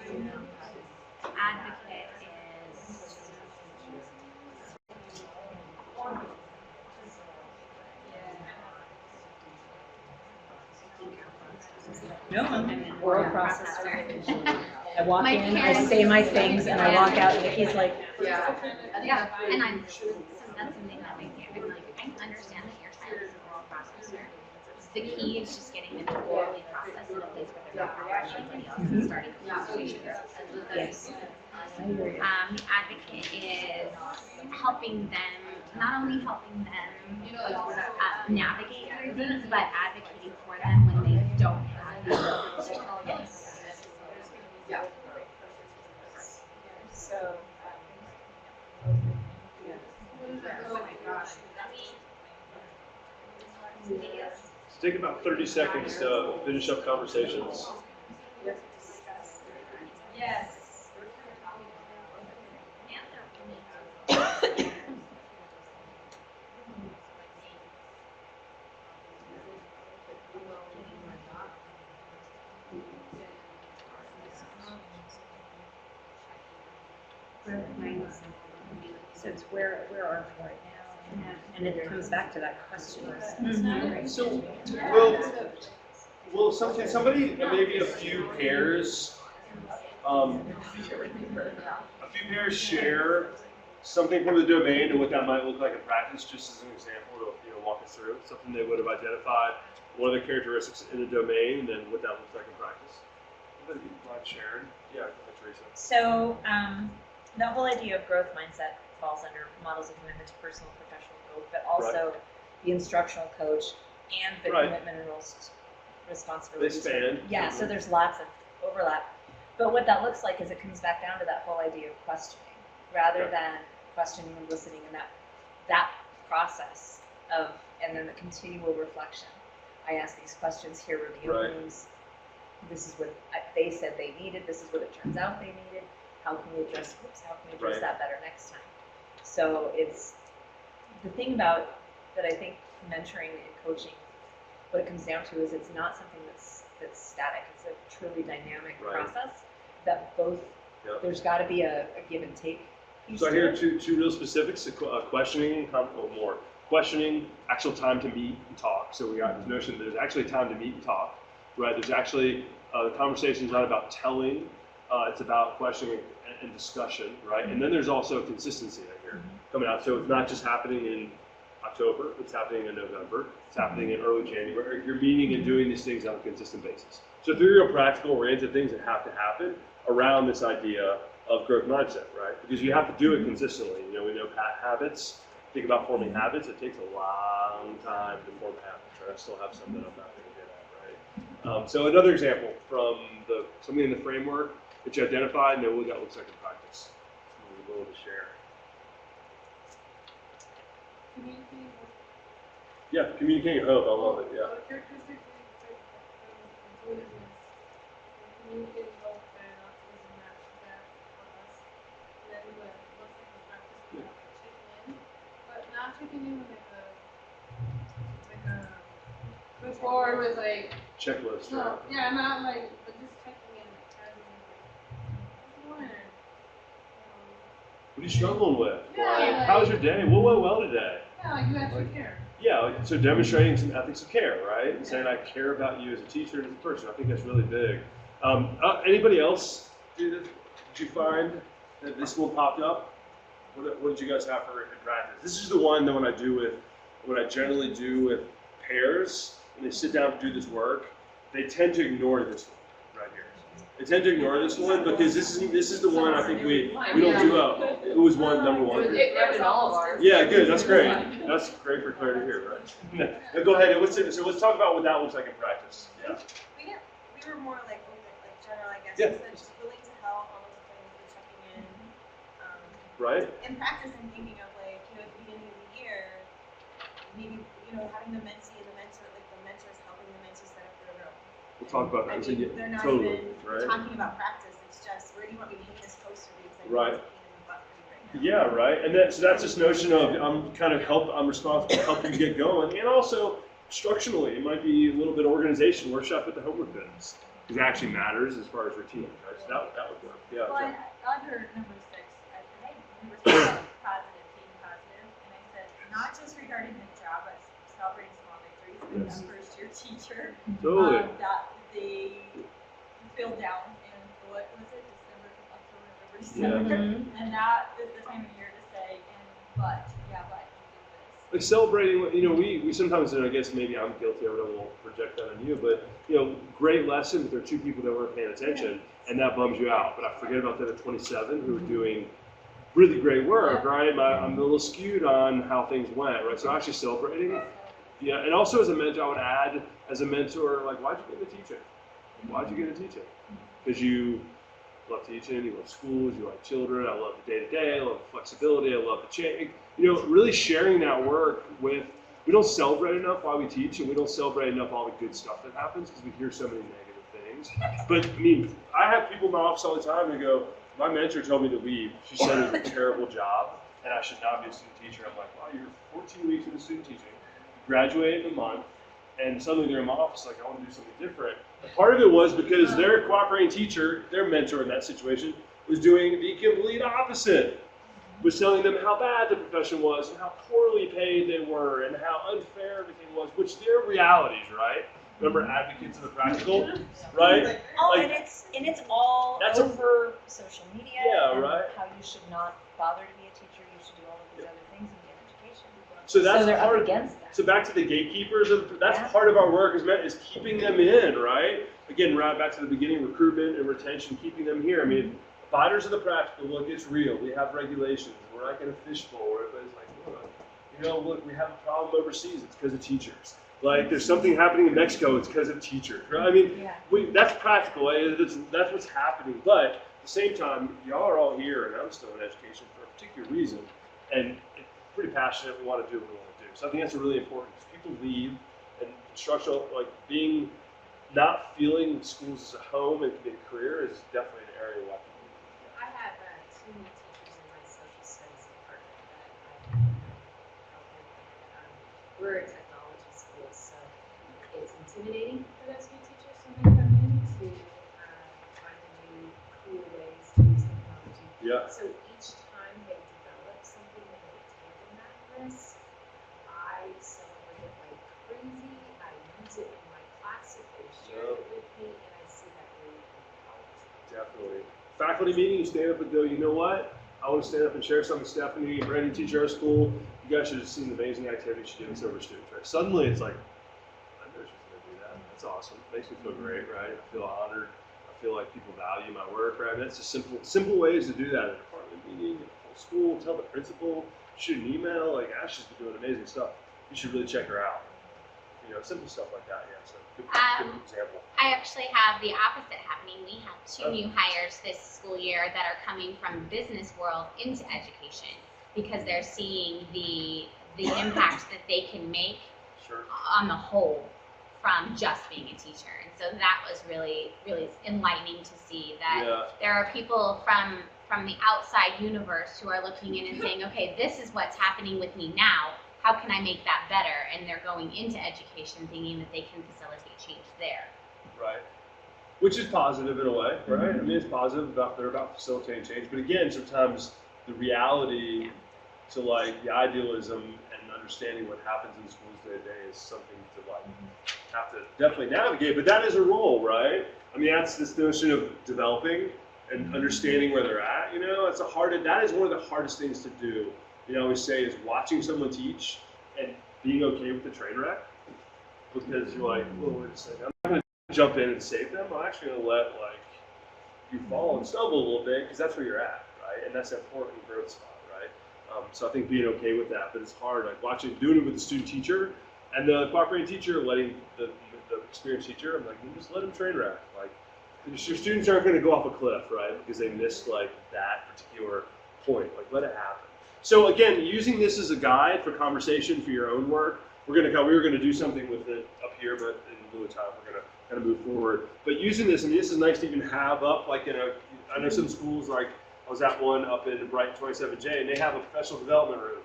Advocate is No, I'm an oral processor. I walk My in, I parents- say my things, and I Yeah. walk out, and Nikki's like, yeah, and so that's something that I do. I'm like, I understand that your child is an oral processor. The key is just getting them to orally process in a place where they're not rushing anybody else and starting conversations. yes. I hear you. The advocate is helping them, not only helping them navigate through things, but advocating for them when they don't have the Yes. Yeah. So, Oh my gosh. So take about 30 seconds to finish up conversations. Yes. so it's where are we right now? And it comes back to that question. So, will somebody, maybe a few pairs, a few pairs share something from the domain and what that might look like in practice, just as an example to walk us through something they would have identified, one of the characteristics in the domain, and then what that looks like in practice. Anybody mind sharing? Yeah, Teresa. So the whole idea of growth mindset falls under models of commitment to personal and professional growth, but also the instructional coach and the commitment and responsibilities. They span. Yeah, so there's lots of overlap. But what that looks like is it comes back down to that whole idea of questioning, rather than questioning and listening, and that process of, and then the continual reflection. I ask these questions, here were the openings. This is what they said they needed. This is what it turns out they needed. How can we address that better next time? So it's the thing about that I think mentoring and coaching, what it comes down to is it's not something that's static. It's a truly dynamic process that both there's got to be a give and take. So I hear two real specifics: questioning, or more. Questioning, actual time to meet and talk. So we got this notion that there's actually time to meet and talk, right? There's actually the conversation is not about telling; it's about questioning and discussion, right? And then there's also consistency I hear coming out. So it's not just happening in October; it's happening in November. It's happening in early January. You're meeting and doing these things on a consistent basis. So three real practical oriented things that have to happen around this idea of growth mindset, right? Because you have to do it consistently. We know habits. Think about forming habits. It takes a long time to form habits, right? I still have some that I'm not very good at, right? So another example from something in the framework that you identified, know what that looks like in practice. We're willing to share. Yeah, communicating hope. I love it. Yeah. Before it was like Checklist. no, Right? yeah, not like but just checking in What are you struggling with? Yeah, How was your day? What went well today? yeah, like you actually care. Yeah, so demonstrating some ethics of care, right? And saying I care about you as a teacher and as a person. I think that's really big. Anybody else do this? Did you find that this one popped up? What did you guys have for in practice? This is the one that when I generally do with pairs, when they sit down to do this work, they tend to ignore this one right here. They tend to ignore this one because this is the one I think we don't do well. Who was number one? It was all of ours. Yeah, good. That's great. That's great for Claire to hear, right? Now go ahead. So let's talk about what that looks like in practice. Yeah. We were more like general, I guess. Yeah. So just willing to help, almost like checking in. Right. In practice, I'm thinking of like, at the beginning of the year, maybe, having the mentee and the mentor, like the mentors helping the mentee set up their room. We'll talk about that. They're not Totally, even right? talking about practice. It's just, where do you want me to hang this poster because I Right. need to in the butt for you right now. Yeah, right. And so that's this notion of I'm responsible for helping you get going, and also structurally, it might be a little bit of organization workshop with the homework bins, because it actually matters as far as routine, right? So that would work. Yeah. Well, so- under number 6, I said, hey, we were talking about positive, being positive, and I said, not just regarding the job, but celebrating small victories. Being Yes. a first-year teacher, Totally. that they feel down in what was it, December, October, November, Yeah. December, and that is the time of year to say, but you did this. Like celebrating, we sometimes, and I guess maybe I'm guilty of it, I won't project that on you, but, great lesson, but there are two people that weren't paying attention, and that bums you out. But I forget about the other 27 who are doing really great work, right? I'm a little skewed on how things went, right? So actually celebrating. Yeah, and also as a mentor, I would add, as a mentor, like, why'd you get into teaching? Why'd you get into teaching? Because you love teaching, you love schools, you like children, I love the day-to-day, I love the flexibility, I love the change. Really sharing that work with, we don't celebrate enough while we teach, and we don't celebrate enough all the good stuff that happens because we hear so many negative things. But, I have people in my office all the time who go, my mentor told me to leave. She said it was a terrible job, and I should not be a student teacher. I'm like, wow, you're 14 weeks into student teaching, graduate in a month, and suddenly they're in my office like, I want to do something different. Part of it was because their cooperating teacher, their mentor in that situation, was doing the complete opposite. Was telling them how bad the profession was and how poorly paid they were and how unfair everything was, which they're realities, right? Remember advocates of the practical, right? Oh, Like, and it's all That's a- over social media. Yeah, and right. How you should not bother to be a teacher. You should do all of these other things and be in education. So that's they're part up of, against that. so back to the gatekeepers, that's Yeah. part of our work is keeping them in, right? Again, right back to the beginning, recruitment and retention, keeping them here. Fighters of the practical, look, it's real. We have regulations. We're not going to fishbowl where everybody's like, look, we have a problem overseas. It's because of teachers. Like, there's something happening in Mexico. It's because of teachers. Right? Yeah. That's practical. That's what's happening. But at the same time, y'all are all here, and I'm still in education for a particular reason. And pretty passionate. We want to do what we want to do. So I think that's really important because people leave, and instructional, like not feeling schools as a home and being a career is definitely an area where people leave. I have 2 new teachers in my social studies department that I help with. We're a technology school, so it's intimidating for those new teachers when they come in to find new cool ways to use technology. Yeah. So each time they develop something and they've taken that risk, I celebrate it like crazy. I use it in my class if they share it with me, and I see that really help. Definitely. Faculty meeting, you stand up and go, you know what? I want to stand up and share something with Stephanie, a brand new teacher at our school. You guys should have seen the amazing activity she did with some of her students, right? Suddenly it's like, I know she's going to do that. That's awesome. Makes me feel great, right? I feel honored. I feel like people value my work, right? That's just simple ways to do that at a department meeting, at a whole school, tell the principal, shoot an email, like Ash has been doing amazing stuff. You should really check her out. Simple stuff like that, yeah. So good example. I actually have the opposite happening. We have 2 new hires this school year that are coming from the business world into education because they're seeing the impact that they can make Sure. on the whole from just being a teacher. And so that was really, really enlightening to see that Yeah. there are people from the outside universe who are looking in and saying, okay, this is what's happening with me now. How can I make that better? And they're going into education thinking that they can facilitate change there. Right. Which is positive in a way, right? It's positive they're about facilitating change. But again, sometimes the reality to the idealism and understanding what happens in schools day to day is something to have to definitely navigate. But that is a role, right? That's this notion of developing and understanding where they're at. That is one of the hardest things to do. I always say is watching someone teach and being okay with the train wreck, because you're like, whoa, wait a second, I'm not going to jump in and save them. I'm actually going to let you fall and stumble a little bit because that's where you're at, right? And that's an important growth spot, right? So I think being okay with that, but it's hard. Doing it with the student teacher and the cooperating teacher, letting the experienced teacher, I'm like, you just let them train wreck. Your students aren't going to go off a cliff, right? Because they missed that particular point. Let it happen. So again, using this as a guide for conversation for your own work, we were going to do something with it up here, but in lieu of time, we're going to kind of move forward. But using this, this is nice to even have up, I know some schools, I was at one up in Brighton 27J, and they have a professional development room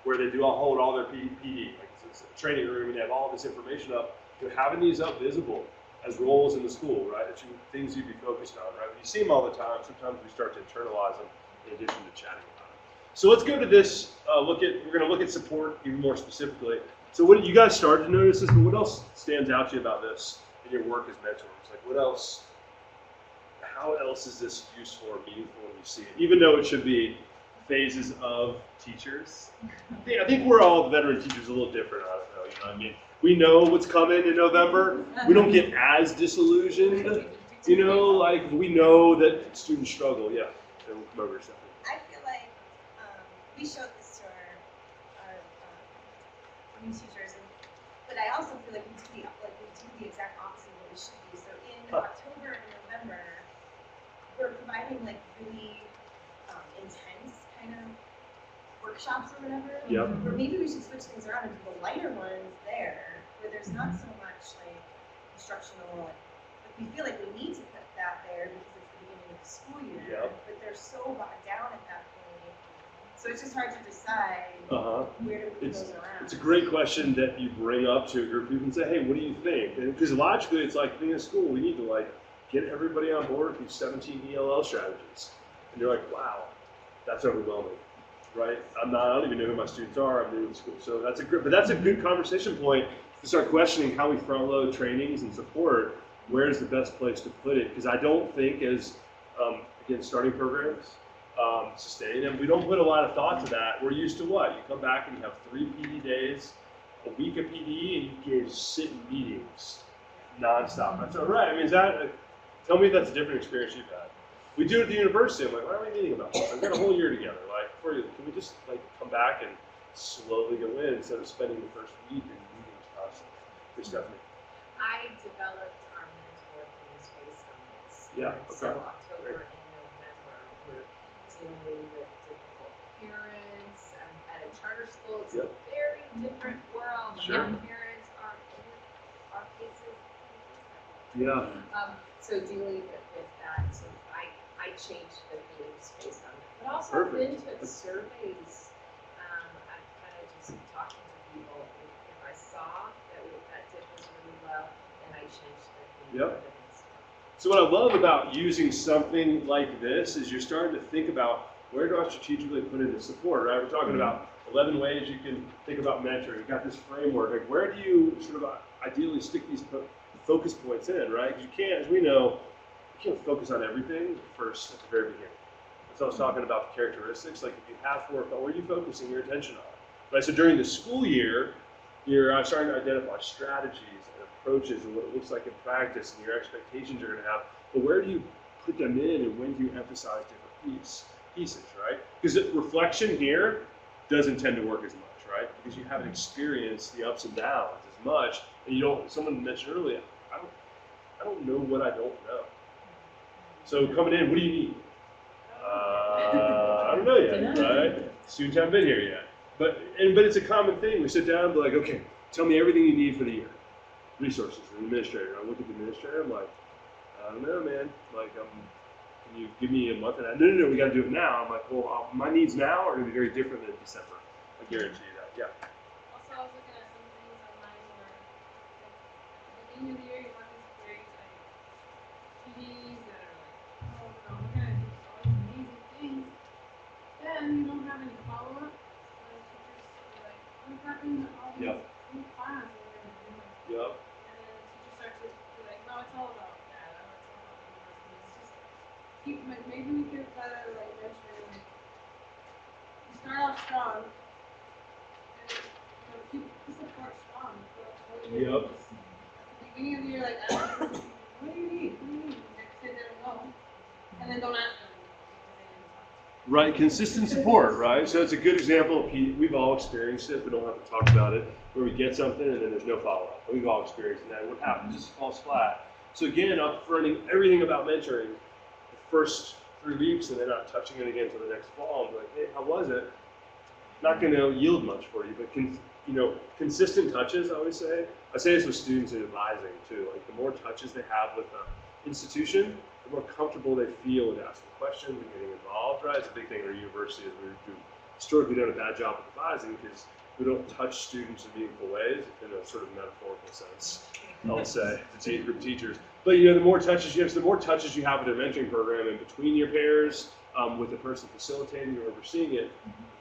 where they hold all their PD. It's a training room, and they have all this information up. Having these up visible as roles in the school, right? Things you'd be focused on, right? When you see them all the time, sometimes we start to internalize them in addition to chatting about them. So let's go to this. We're going to look at support even more specifically. So what you guys started to notice this, but what else stands out to you about this in your work as mentors? Like what else? How else is this useful or meaningful when you see it? Even though it should be phases of teachers. I think we're all veteran teachers a little different. I don't know. You know what I mean? We know what's coming in November. We don't get as disillusioned. You know, like we know that students struggle. Yeah. And we'll come over to something. I feel like we showed this to our new teachers, but I also feel like we do the exact opposite of what we should do. So in October and November, we're providing like really intense kind of workshops or whatever. Yep. Or maybe we should switch things around and do the lighter ones there, where there's not so much like instructional. Like we feel like we need to put that there because it's the beginning of the school year. Yep. But they're so bogged down at that point, so it's just hard to decide where to put those around. It's a great question that you bring up to a group of people and say, hey, what do you think? Because logically, it's like being in school, we need to like get everybody on board with these 17 ELL strategies. And you're like, wow, that's overwhelming, right? I don't even know who my students are. I'm new to school. So that's a good conversation point to start questioning how we front load trainings and support. Where's the best place to put it? Because I don't think as, again, starting programs, sustain them, we don't put a lot of thought to that. We're used to what? You come back and you have 3 PD days, a week of PD, and you can sit in meetings nonstop. That's all right. I mean, tell me that's a different experience you've had. We do it at the university. I'm like, why are we meeting about this? We've got a whole year together. Like, can we just like come back and slowly go in instead of spending the first week in meetings constantly? Here's Stephanie. I developed our mentor things based on this. Yeah, So okay. October and November, we're dealing with difficult parents. At a charter school, it's Yep. a very different world. Sure. Our parents are in our cases. Yeah. So dealing with that, so I changed the themes based on that. But also Perfect. then took surveys. I'm kind of just talking to people. If I saw that did was really well, then I changed the theme. Yep. So what I love about using something like this is you're starting to think about where do I strategically put in the support, right? We're talking about 11 ways you can think about mentoring. You've got this framework. Like where do you sort of ideally stick these focus points in, right? Because you can't, as we know, you can't focus on everything first at the very beginning. So I was talking about the characteristics. Like if you have to work on where are you focusing your attention on, right? So during the school year, you're starting to identify strategies and approaches and what it looks like in practice and your expectations you're going to have. But where do you put them in and when do you emphasize different pieces, right? Because reflection here doesn't tend to work as much, right? Because you haven't experienced the ups and downs as much, and you don't. Someone mentioned earlier, I don't know what I don't know. So coming in, what do you need? I don't know yet, right? Students haven't been here yet. But it's a common thing. We sit down and be like, okay, tell me everything you need for the year. Resources, an administrator. I look at the administrator, I'm like, I don't know, man. Like, can you give me a month? And no, we got to do it now. I'm like, well, my needs now are going to be very different than December. I guarantee you that. Yeah. Also, I was looking at some things online where, like, at the beginning of the year, you want these great, like, TVs that are like, oh, no, we're gonna do all these amazing things. Then you don't have any follow-up. So teachers are like, what happened to all these Yep. new plans that we're gonna do? Yep. And then teachers start to be like, no, it's all about data, it's all about the university. It's just maybe we could better like mention like you start off strong and you know keep the support strong. Yep. At the beginning of the year, like ask them, what do you need? What do you need? Next day they don't know, and then don't ask them because they didn't talk. Right, consistent support, right? So it's a good example. We've all experienced it. We don't have to talk about it. Where we get something and then there's no follow-up. We've all experienced that. What happens? It just falls flat. So again, upfronting everything about mentoring the first 3 weeks and then not touching it again until the next fall. And be like, hey, how was it? Not going to yield much for you, but consistent touches. I always say. I say this with students in advising too. Like the more touches they have with the institution, the more comfortable they feel with asking questions and getting involved, right? It's a big thing at our university is we've historically done a bad job of advising because we don't touch students in meaningful ways in a sort of metaphorical sense. I'll say, the group of teachers. But you know, the more touches you have, so the more touches you have with a mentoring program in between your pairs, with the person facilitating or overseeing it,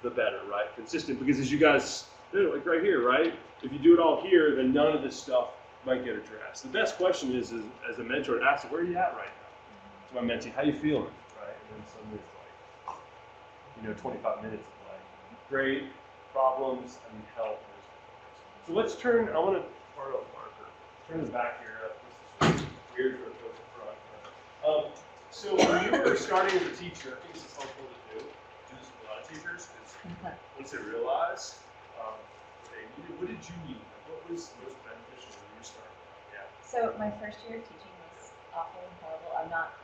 the better, right? Consistent, because as you guys, like right here, right? If you do it all here, then none of this stuff might get addressed. The best question is as a mentor, ask, where are you at right now? To my mentee, how you feeling, right? And then somebody's like, 25 minutes of like, great, problems, I need help. So let's turn, I want to, turn this back here. This is weird for a front. So when you were starting as a teacher, I think this is helpful to do this with a lot of teachers, because once they realize what they needed, what did you need? What was most beneficial when you started? Yeah. So my first year of teaching was awful and horrible. I'm not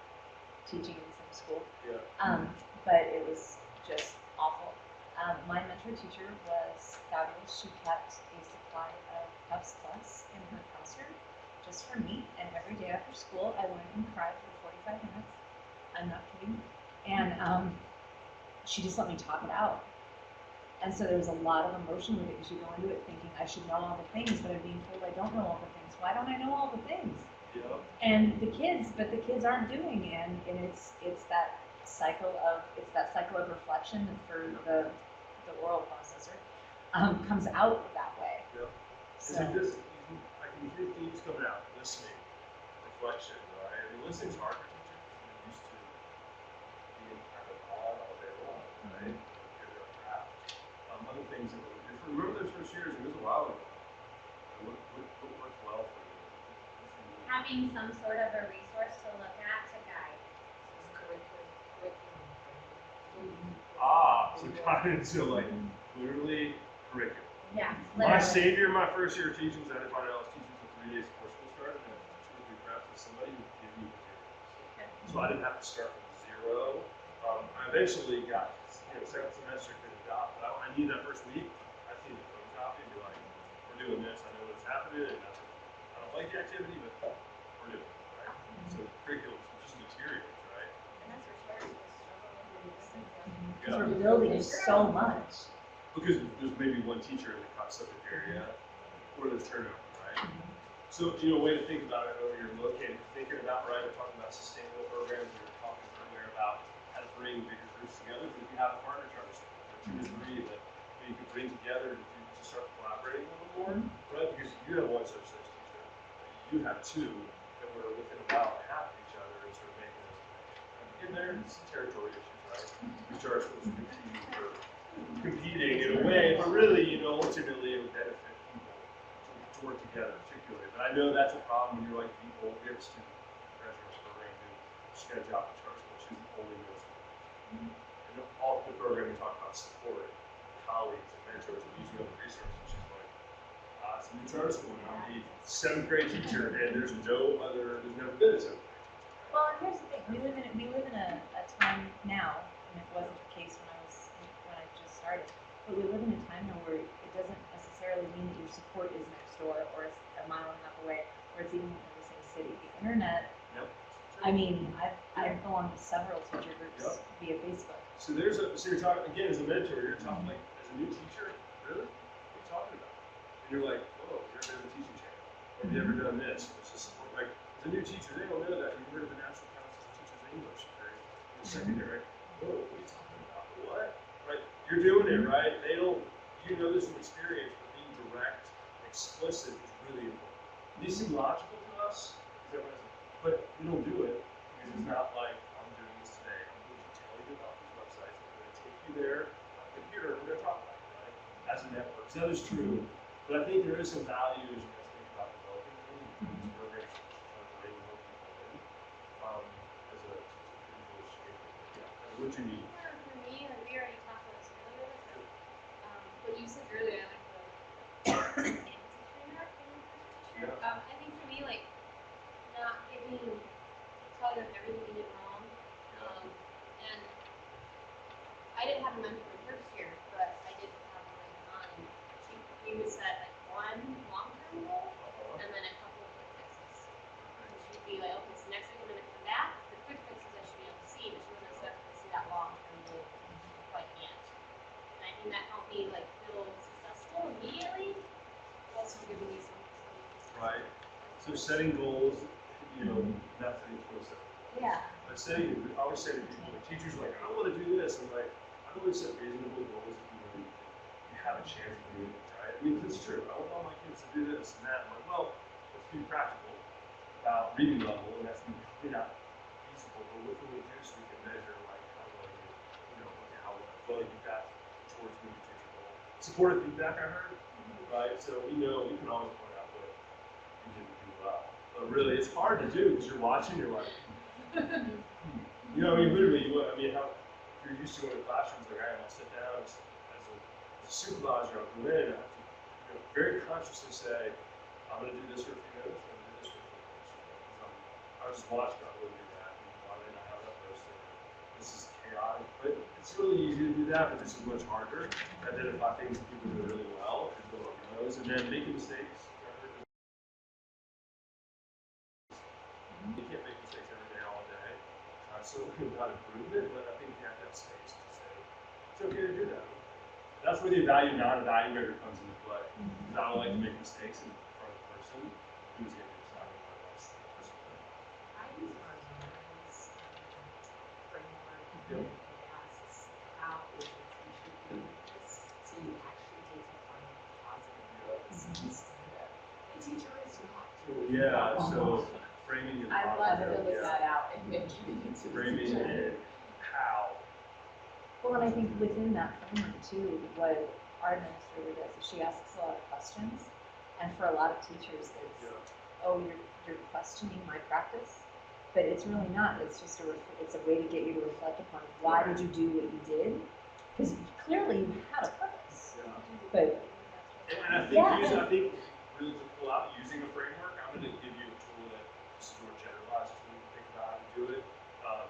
teaching in some school, but it was just awful. My mentor teacher was fabulous. She kept a supply of Puffs Plus in her classroom just for me, and every day after school I went and cried for 45 minutes. I'm not kidding. And she just let me talk it out. And so there was a lot of emotion with it, because you go into it thinking I should know all the things, but I'm being told I don't know all the things. Why don't I know all the things? Yeah. And the kids aren't doing, and it's that cycle of reflection for the oral processor comes out that way. Yeah. So I can hear themes coming out, listening, reflection, right? I mean, listening's hard for teachers. They're used to being kind of all day long, right? Other things that were different. Remember those first years? It was a while ago. What worked well for you? Having some sort of a resource to look at to guide. So guidance, so like literally curriculum. Yeah. My savior, my first year of teaching, was I had to find out I was teaching for 3 days before school started, and I had 2 or 3 crafts with somebody who would give me materials. So I didn't have to start from zero. I eventually got, second semester could adopt, but when I needed that first week, I see the photocopy and be like, we're doing this, I know what's happening, and that's what, I don't like the activity, but we're doing it, right? So curriculum is just materials, right? And that's where parents will struggle with this thing. because we're building so much. Because there's maybe one teacher in the subject area, or there's turnover, right? So, a way to think about it over here, located, thinking about, right, we're talking about sustainable programs, we were talking earlier about how to bring bigger groups together, but if you have a partner charter school, or 2 to 3 that you can bring together to start collaborating a little more, right? Because you have one such teacher, you have 2 that were within a mile and a half of each other, and sort of making those connections. And again, there's some territory issues, right? We charter schools competing in a way, but really, ultimately it would benefit people to work together, particularly. But I know that's a problem when you're like people. We have a student graduate program who just got a job at charter school. She's the only middle school. And all the program we talk about support, colleagues, and mentors, and using other resources. She's like, it's a new charter school, and I'm the 7th grade teacher, and there's never been a 7th grade teacher. Well, and here's the thing: we live in a time now, and it wasn't the case when I just started. But we live in a time now where it doesn't necessarily mean that your support is next door, or it's a mile and a half away, or it's even in the same city. The internet. Yep. I mean, I've belonged to several teacher groups via Facebook. So you're talking again as a mentor. You're talking like as a new teacher. Really? What are you talking about? And you're like, whoa, you've never done a teaching channel. Or have you ever done this? It's just like as a new teacher, they don't know that. You've heard of the National Council of Teachers of English, right? In secondary. Whoa, what are you talking about? What? Right? You're doing it, right? They don't. You know this from experience, but being direct, explicit is really important. These seem logical to us, but we don't do it because it's not like I'm doing this today. I'm going to tell you about these websites. I'm going to take you there on the computer. We're going to talk about it, right? As a network. So that is true. But I think there is some value as you guys think about developing these programs to bring more people in as a English speaker. Yeah. What you need. Yeah, for me, like we already talked about this earlier, but what you said earlier, like the I think for me, like not telling them everything we did wrong. And I didn't have a mentor the first year, but I did have one later on. She would set like one long-term goal and then a couple of quick fixes. And she'd be like, okay, so next week I'm going to come back. The quick fixes I should be able to see, but she wasn't expecting to see that long-term goal quite yet. And I think that helped me like feel successful immediately. Also giving me some Right. So So setting goals, that's the explosive. Yeah. I always say to people, like, teachers are like, I want to do this. I'm like, I've always set reasonable goals if you have a chance to do it, right? I mean, it's true. I want all my kids to do this and that. I'm like, well, let's be practical about reading level, and that's probably not feasible, but what can we do so we can measure, like, how well how well you got towards moving to your goal. Supportive feedback, I heard, right? So we know we can always point out what you didn't do well. But really, it's hard to do because you're watching, you're like, literally, if you're used to going to classrooms, like I am, I'll sit down as a supervisor, I'll go in, and I have to very consciously say, I'm going to do this for a few minutes, I'm going to do this for a few minutes. I was just watching, I really do that, and why didn't I have that posted? This is chaotic, but it's really easy to do that, but this is much harder to identify things that people do really well, and build on those, and then making mistakes. You can't make mistakes every day, all day. So about improvement, but I think you have to have space to say it's okay to do that. That's where the non-evaluator comes into play. Because I don't like to make mistakes in front of the person who's going to be deciding my best. I use Margina's framework that asks how is the teacher doing this, so you actually get to find positive ways instead of the teacher is not doing Yeah, so framing and I love filling that out and making it to the framing teacher. and how. Well, and I think within that framework too, what our administrator does is she asks a lot of questions, and for a lot of teachers, it's, oh, you're questioning my practice, but it's really not. It's just it's a way to get you to reflect upon why did you do what you did, because clearly you had a purpose. Yeah. But And I think really to pull out using a framework, I'm going to give you a tool that is more generalized tool to think about how to do it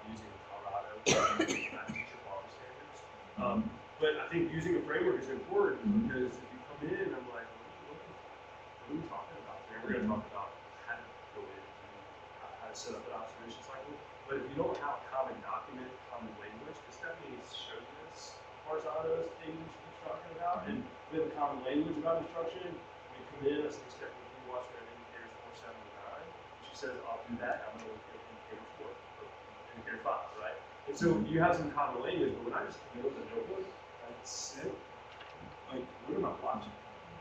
using Colorado teacher quality standards. But I think using a framework is important because if you come in, I'm like, what are we talking about today? We're going to talk about how to go in and how to set up an observation cycle. But if you don't have a common document, common language, because Stephanie showed this Marzado's thing she's talking about, and we have a common language about instruction. We come in, I say, Stephanie, can you watch our indicators 4, 7, and 9? And she says, I'll do that. I'm going to look at indicator 4 or indicator 5, right? And so you have some common language, but when I just come in with a notebook, I sit, like, what am I watching,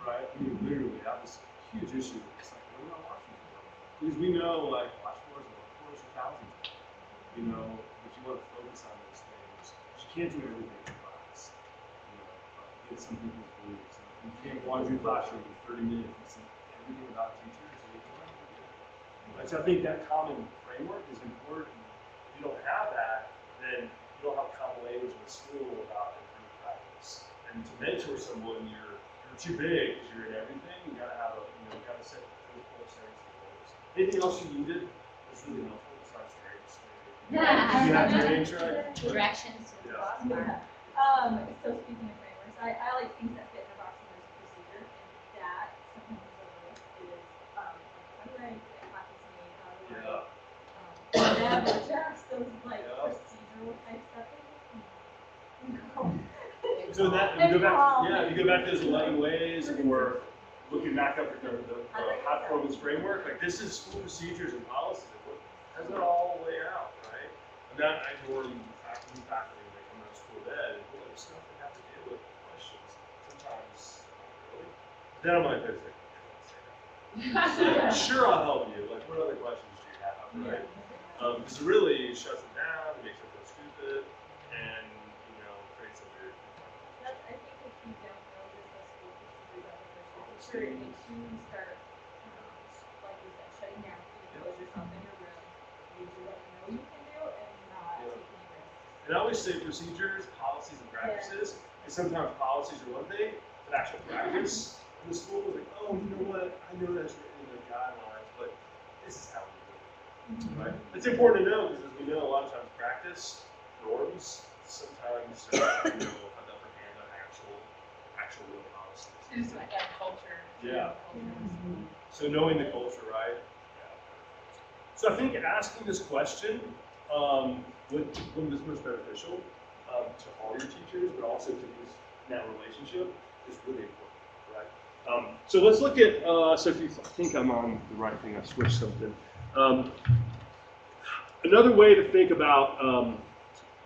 right? I mean, literally, I have this huge issue. It's like, what am I watching? Because we know, like, watch scores are thousands, but you want to focus on those things. You can't do everything in class. Get some people's beliefs. You can't go into a classroom in 30 minutes and see everything about teachers. Right? So I think that common framework is important. If you don't have that, then you don't have common language in the school about improved practice. And to mentor someone, you're too big because you're in everything. You gotta have set critical settings of goals. Anything else you needed is really helpful besides trades. Yeah. You have training, right? Directions to the boss bar. So speaking of frameworks, I like things that fit in a box and there's a procedure, and that sometimes is overlooked is how do I get copies made? How do I never just those procedural type stuff. So that if you go back to those 11 ways, or looking back up at the high performance framework, like this is school procedures and policies. How does it all lay out, right? And that I ignore faculty that come out of school ed, and boy, there's stuff they have to deal with questions. Sometimes, really. Then I'm like, sure, I'll help you. Like, what other questions do you have, right? Because it really shuts them down, it makes them feel stupid, and creates a weird. I think if you don't know that the school procedures are sure it makes you start, like you said, shutting down. You close yourself in your room. You do what you know you can do, and not take any risks. And I always say procedures, policies, and practices. And sometimes policies are one thing, but actual practice in the school is like, oh, you know what? I know that's written in the guidelines, but this is how we do it, right? It's important to know because, as we know, a lot of times practice norms sometimes have the upper hand on actual real policies. It's like that culture. Yeah. Culture. So knowing the culture, right? Yeah. So I think asking this question was most beneficial to all your teachers, but also to that relationship is really important, right? So let's look at, so if you think I'm on the right thing, I switched something. Another way to think about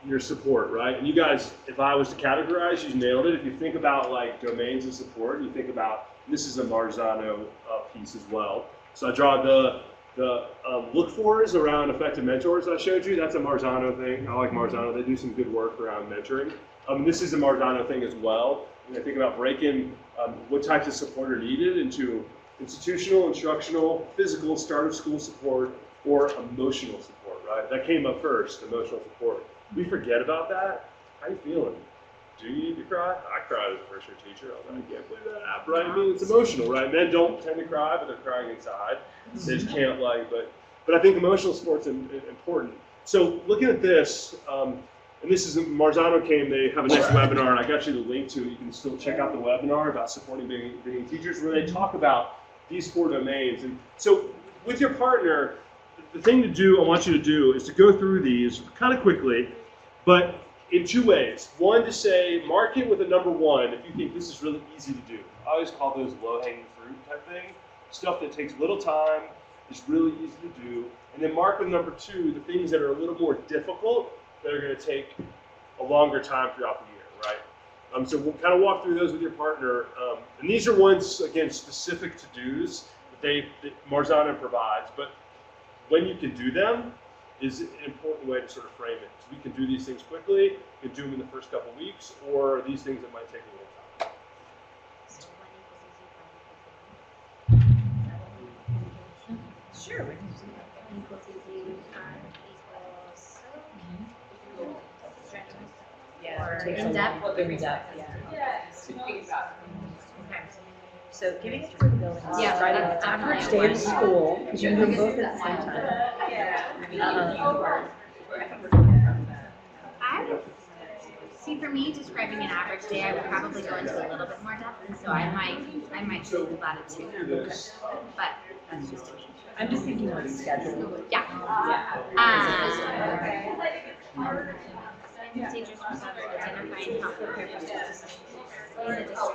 your support, right? And you guys, if I was to categorize, you nailed it. If you think about like domains of support, you think about, this is a Marzano piece as well. So I draw the look fors around effective mentors I showed you. That's a Marzano thing. I like Marzano. They do some good work around mentoring. This is a Marzano thing as well. And I think about breaking what types of support are needed into institutional, instructional, physical, start of school support, or emotional support, right? That came up first, emotional support. We forget about that. How you feeling? Do you need to cry? I cried as a first year teacher. I was like, I can't believe that happened, right? I mean, it's emotional, right? Men don't tend to cry, but they're crying inside. They just can't like, but I think emotional support's important. So looking at this, and this is, Marzano came, they have a next webinar, and I got you the link to it. You can still check out the webinar about supporting being teachers, where they talk about these 4 domains. And so with your partner, the thing to do, I want you to do, is to go through these kind of quickly, but in 2 ways. One, to say, mark it with a number 1 if you think this is really easy to do. I always call those low-hanging fruit type thing. Stuff that takes little time, is really easy to do. And then mark with number 2 the things that are a little more difficult, that are going to take a longer time throughout the year, right? So we'll kind of walk through those with your partner. And these are ones, again, specific to-dos that Marzano provides. But when you can do them is an important way to sort of frame it. So we can do these things quickly, we can do them in the first couple weeks, or these things that might take a little time. So 1 equals equal. Sure. Equals equals. Yeah. Or it takes a in depth. long- In depth, yeah. Yes. Okay. So giving it to the building. Yeah, Friday, that's definitely first day of one. school, because you can do them both at the same time. Yeah. I would see, for me, describing an average day, I would probably go into a little bit more depth, and so I might choose about a 2. But that's just I'm just thinking of the schedule. yeah. Teachers identifying how to prepare for students in the district.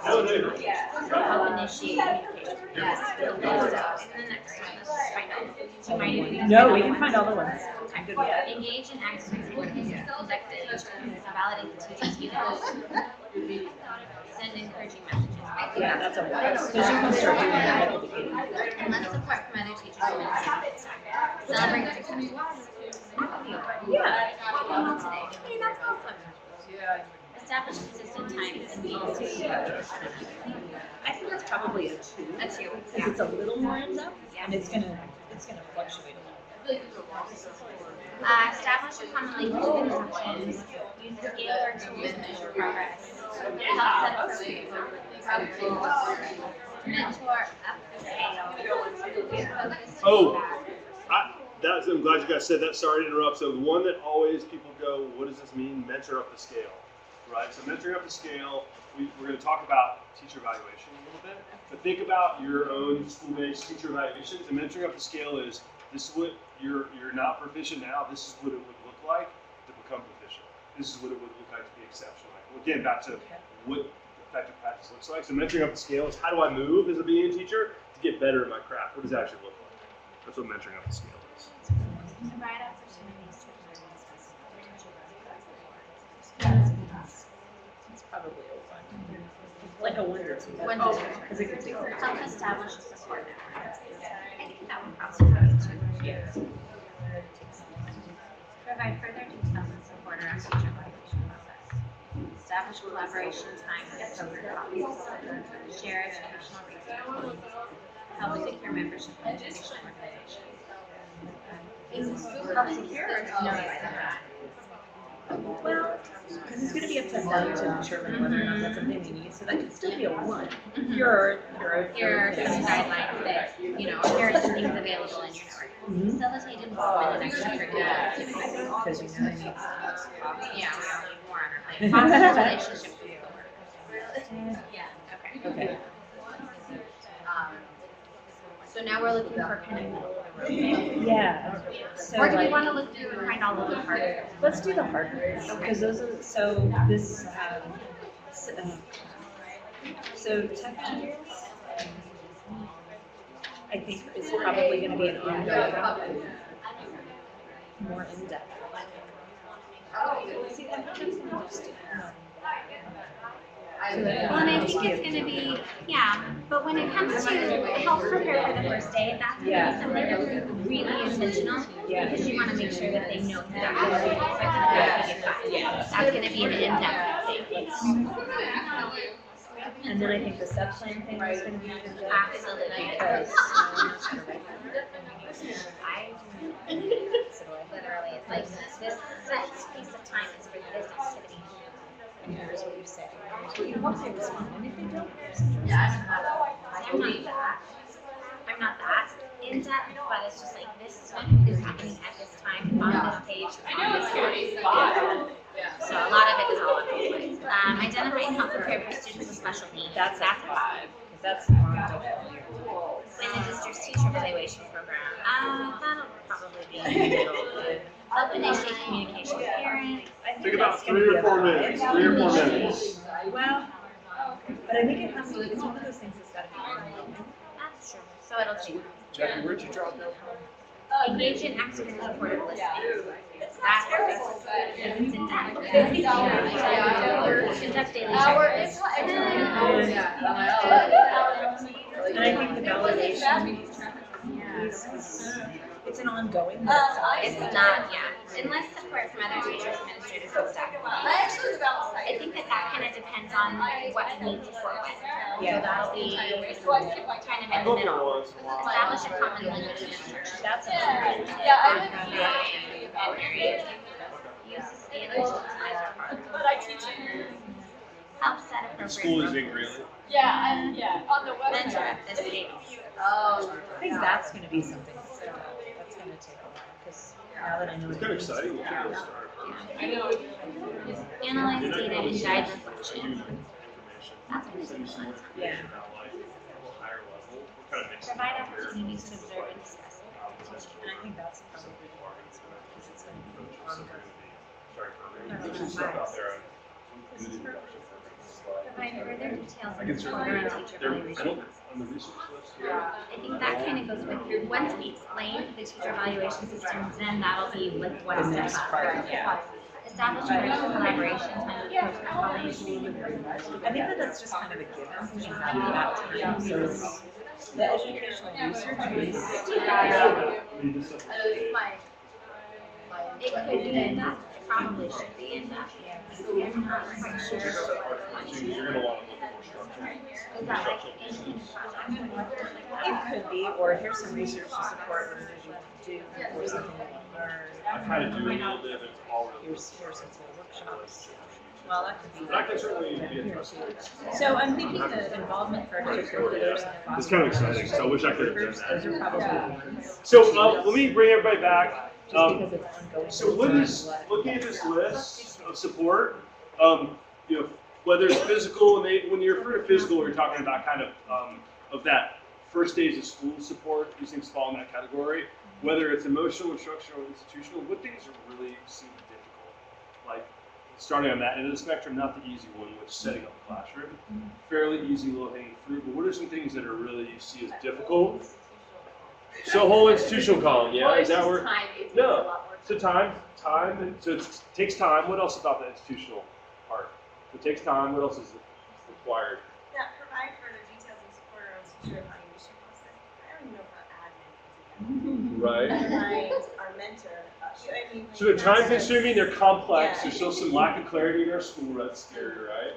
Help initiate communication. Yes. Build those up. And the next one is just find out. Do you mind if we just No, find we out can the find all the ones. I'm good with that. Engage in activities conducted to validate the teacher's views. Send encouraging messages. Yeah, that's a lot. Because you can start doing that at the beginning. And let's support from other teachers who insight. Celebrate success. Yeah. Well, today. Hey, that's awesome. Establish consistent times and meetings. I think that's probably a 2. A 2. Because it's a little more in depth, and it's gonna fluctuate a little bit. Establish a commonly used instructions. Use a scale or tool to measure progress. Help set up goals. Mentor up the scale. Oh, I'm glad you guys said that. Sorry to interrupt. So the one that always people go, what does this mean? Mentor up the scale, right? So mentoring up the scale, we're going to talk about teacher evaluation a little bit. But think about your own school-based teacher evaluations. And mentoring up the scale is, this is what you're not proficient now. This is what it would look like to become proficient. This is what it would look like to be exceptional. Again, back to what effective practice looks like. So mentoring up the scale is, how do I move as a BA teacher to get better at my craft? What does it actually look like? That's what mentoring up the scale is. Provide opportunities to It's probably a 1. Like a 1 or 2. 1 to 2. Because it could take more. Help establish a support network. I think that would probably go to 2. Yeah. Provide further details and support around teacher evaluation process. Establish collaboration time with program colleagues. Share educational resources. Help secure membership in educational organizations. Help secure Well, because it's going to be up to them to determine whether or not that's something they need, so that could still be a 1. Here are some guidelines that, here are some things available in your network. Facilitate involvement in extracurricular activities. Because you know they need. Yeah, we all need more on our plate. Foster relationships with coworkers. Yeah, okay. Okay. So now we're looking for kind of middle of the road. Yeah. So Or do we like, want to look through and find all of the hard? let's do the hard ones because those are so this so tech teachers I think is probably going to be an ongoing, more in-depth. See, I'm not just going to just Well, and I think it's gonna be, yeah, but when it comes to help prepare for the first day, that's gonna be something that's really intentional. Because you wanna make sure that they know who they're going to. So I think that's gonna be fun. That's gonna be an in-depth thing. And then I think the sub-plan thing is going to be in-depth. Absolutely. Because no one's going to write I literally, it's like, this set piece of time is for this activity. and here's what you say. Here's what you want to respond. And if they don't, here's I'm not that in depth, but it's just like this event is happening at this time on this page on this day. So a lot of it is all over the place. Identify and help prepare for students with special needs. That's a 5. Because that's ongoing. In the district's teacher evaluation program. That'll probably be in the middle. Help initiate communication with parents. Think about 3 or 4 minutes. 3 or 4 minutes. Well, but I think it has to. It's one of those things that's got to be ongoing. That's true. So it'll change. Jackie, where'd you drop that from? Engage in active and supportive listening. That's perfect. It's in depth. In-depth daily check-ins. And I think the validation it's an ongoing process. It's not, unless support from other teachers, administrators, and staff. I think that kind of depends on what you need support with. So that'll be kind of in the middle. Establish a common language of instruction. That's a Use the scalar tools as your part. But I teach it. Help set appropriate. School is in Greeley. On the website. Mentor at this pace. I think that's going to be something that's going to take a while because now that I know It's kind of exciting. We'll get those started. Analyze data and guide Huge reflection. information. That's going to be fun. Yeah. About like a higher level. We're kind of mixing Provide it up here. opportunities to observe and discuss. And I think that's probably the one because it's going to be ongoing. Sorry, program. There's some stuff out there. Provide further details I on can the certainly, teacher there, I evaluation. don't, on the research list here. I think that kind of goes with, once we explain the teacher evaluation systems, then that'll be like one step up. Establish critical collaboration time with colleagues. I think that that's just kind of a given because you have that time. So it's, the educational research is It could be in depth, it probably should be in depth. I'm not quite sure. You're gonna want to look at more structure. Is that like in project? it could be, or here's some research to support what it is you do, or something you want to learn. I kind of do a little bit, but it's all really. Here's some workshops. Well, that could be. But I can certainly be interested. So I'm thinking the involvement for extracurriculars and It's kind of exciting, so I wish I could have done Those are that. probably the ones. So let me bring everybody back. Just because it's ongoing. So looking at this list of support, you know, whether it's physical, and when you're referring to physical, you're talking about kind of that first days of school support. These things fall in that category. Whether it's emotional, instructional, or institutional, what things are really seem difficult? Like starting on that end of the spectrum, not the easy one, which is setting up a classroom. Fairly easy, low-hanging fruit. But what are some things that are really you see as difficult? So whole institutional column, yeah, is that where? No. So time, and so it takes time. What else about the institutional part? It takes time. What else is required? Yeah, provide further details and support around teacher evaluation process. I don't even know if our admin can do that. Right. And our mentor, I mean. So they're like, time that's- consuming, they're complex, Yeah. there's still some lack of clarity in our school, that's scary, right?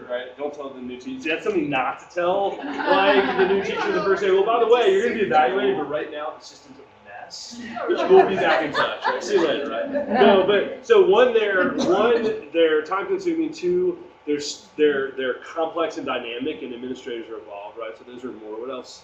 Right? Don't tell the new teacher. That's something not to tell, like the new teacher the first day. Well, by the way, you're gonna be evaluated, but right now the system's a mess. Which we'll be back in touch, right? See you later, right? No, but so one, they're time consuming, 2, they're complex and dynamic, and administrators are involved, right? So those are more. What else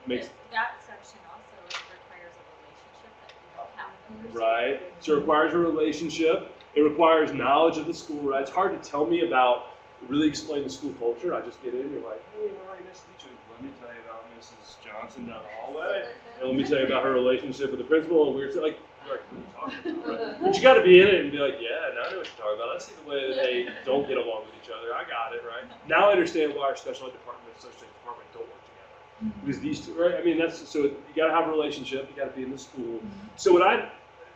makes That section also requires a relationship that people have. right? So it requires a relationship. It requires knowledge of the school, right? It's hard to tell me about, really explain the school culture. I just get in, you're like, hey, Rory, nice to meet you. Let me tell you about Mrs. Johnson down the hallway. And let me tell you about her relationship with the principal. And we're like, what are you talking about, right? But you got to be in it and be like, yeah, now I know what you're talking about. I see the way that they don't get along with each other. I got it, right? Now I understand why our special ed department and social studies department don't work together. Because these two, right? I mean, so you got to have a relationship. You got to be in the school. So when I'm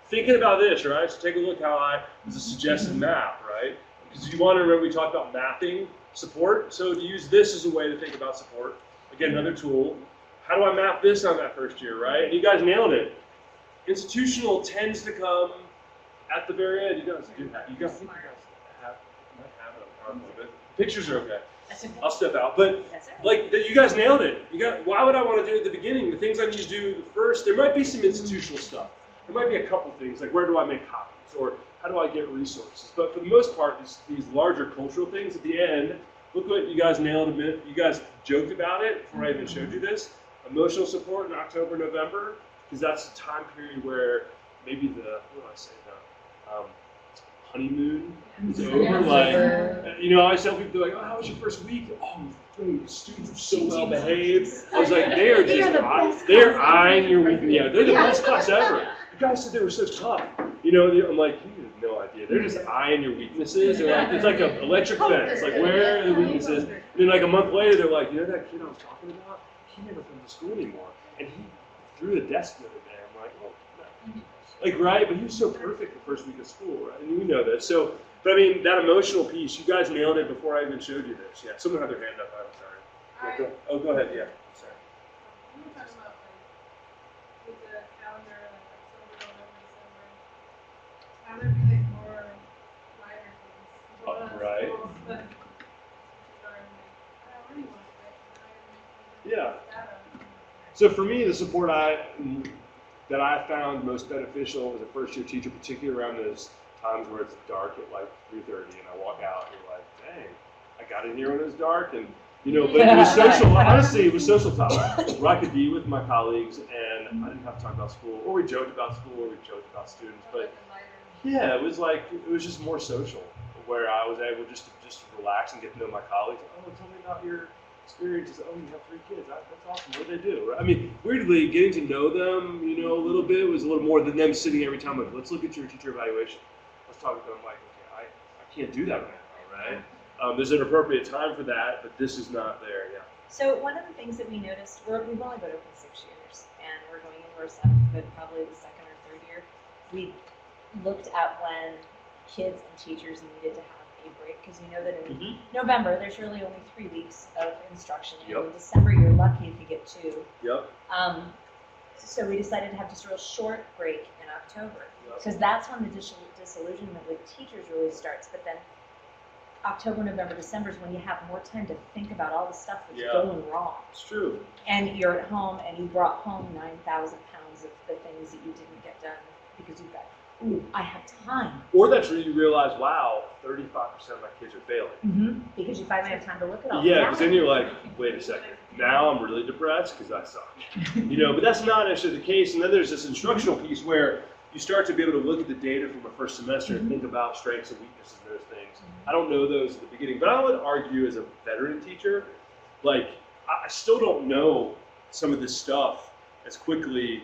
thinking about this, right? So take a look how this is a suggested map, right? Because you want to remember we talked about mapping support. So to use this as a way to think about support. Again, another tool. How do I map this on that first year, right? And you guys nailed it. Institutional tends to come at the very end. You guys might have it on PowerPoint, but pictures are okay. That's okay. I'll step out, but That's it. like you guys nailed it. Why would I want to do it at the beginning? The things I need to do first. There might be some institutional stuff. There might be a couple things like where do I make copies or how do I get resources. But for the most part, these larger cultural things at the end. Look what you guys nailed a bit. You guys joked about it before I even showed you this. Emotional support in October, November, because that's the time period where maybe honeymoon is over. Like, you know, I tell people, they're like, oh, how was your first week? Oh, great. Students are so well behaved. I was like, they're eyeing your week. Yeah, they're the best class ever. The guys said they were so tough. You know, I'm like, you have no idea. They're just eyeing your weaknesses. They're like, it's like an electric fence. Like, where are the weaknesses? And then like a month later, they're like, you know that kid I was talking about? He never comes to school anymore. And he threw the desk the other day. I'm like, well, no. Like, right? But he was so perfect the first week of school, right? And you know that. So, but I mean, that emotional piece, you guys nailed it before I even showed you this. Yeah, someone had their hand up. I'm sorry. Go ahead. Yeah, I'm sorry. We were talking about like with the calendar, like October, November, December. How there be like more lighter things. Right. But teachers are like, I already want to write. Yeah. So for me, the support that I found most beneficial as a first-year teacher, particularly around those times where it's dark at like 3:30 and I walk out and you're like, dang, I got in here when it was dark. And, you know, but it was social, honestly, it was social time where I could be with my colleagues and I didn't have to talk about school, or we joked about school, or we joked about students. But yeah, it was just more social where I was able just to relax and get to know my colleagues. Oh, tell me about your experiences. Oh, you have 3 kids. That's awesome. What do they do? I mean, weirdly, getting to know them, you know, a little bit was a little more than them sitting every time like, let's look at your teacher evaluation. Let's talk to them like, okay, I can't do that right now, right? There's an appropriate time for that, but this is not there, yeah. So one of the things that we noticed, we've only been open 6 years, and we're going into our 7th, but probably the 2nd or 3rd year. We looked at when kids and teachers needed to have a break, because we know that in November, there's really only 3 weeks of instruction, and in December, you're lucky if you get 2. Yep. So we decided to have just a real short break in October, because that's when the disillusionment with teachers really starts, but then October, November, December is when you have more time to think about all the stuff that's going wrong. It's true. And you're at home and you brought home 9,000 pounds of the things that you didn't get done because you've got, ooh, I have time. Or that's where you realize, wow, 35% of my kids are failing. Because you finally have time to look at all Yeah, because then you're like, wait a second, now I'm really depressed because I suck. You know, but that's not actually the case. And then there's this instructional piece where you start to be able to look at the data from a first semester and think about strengths and weaknesses and those things. I don't know those at the beginning, but I would argue as a veteran teacher, like, I still don't know some of this stuff as quickly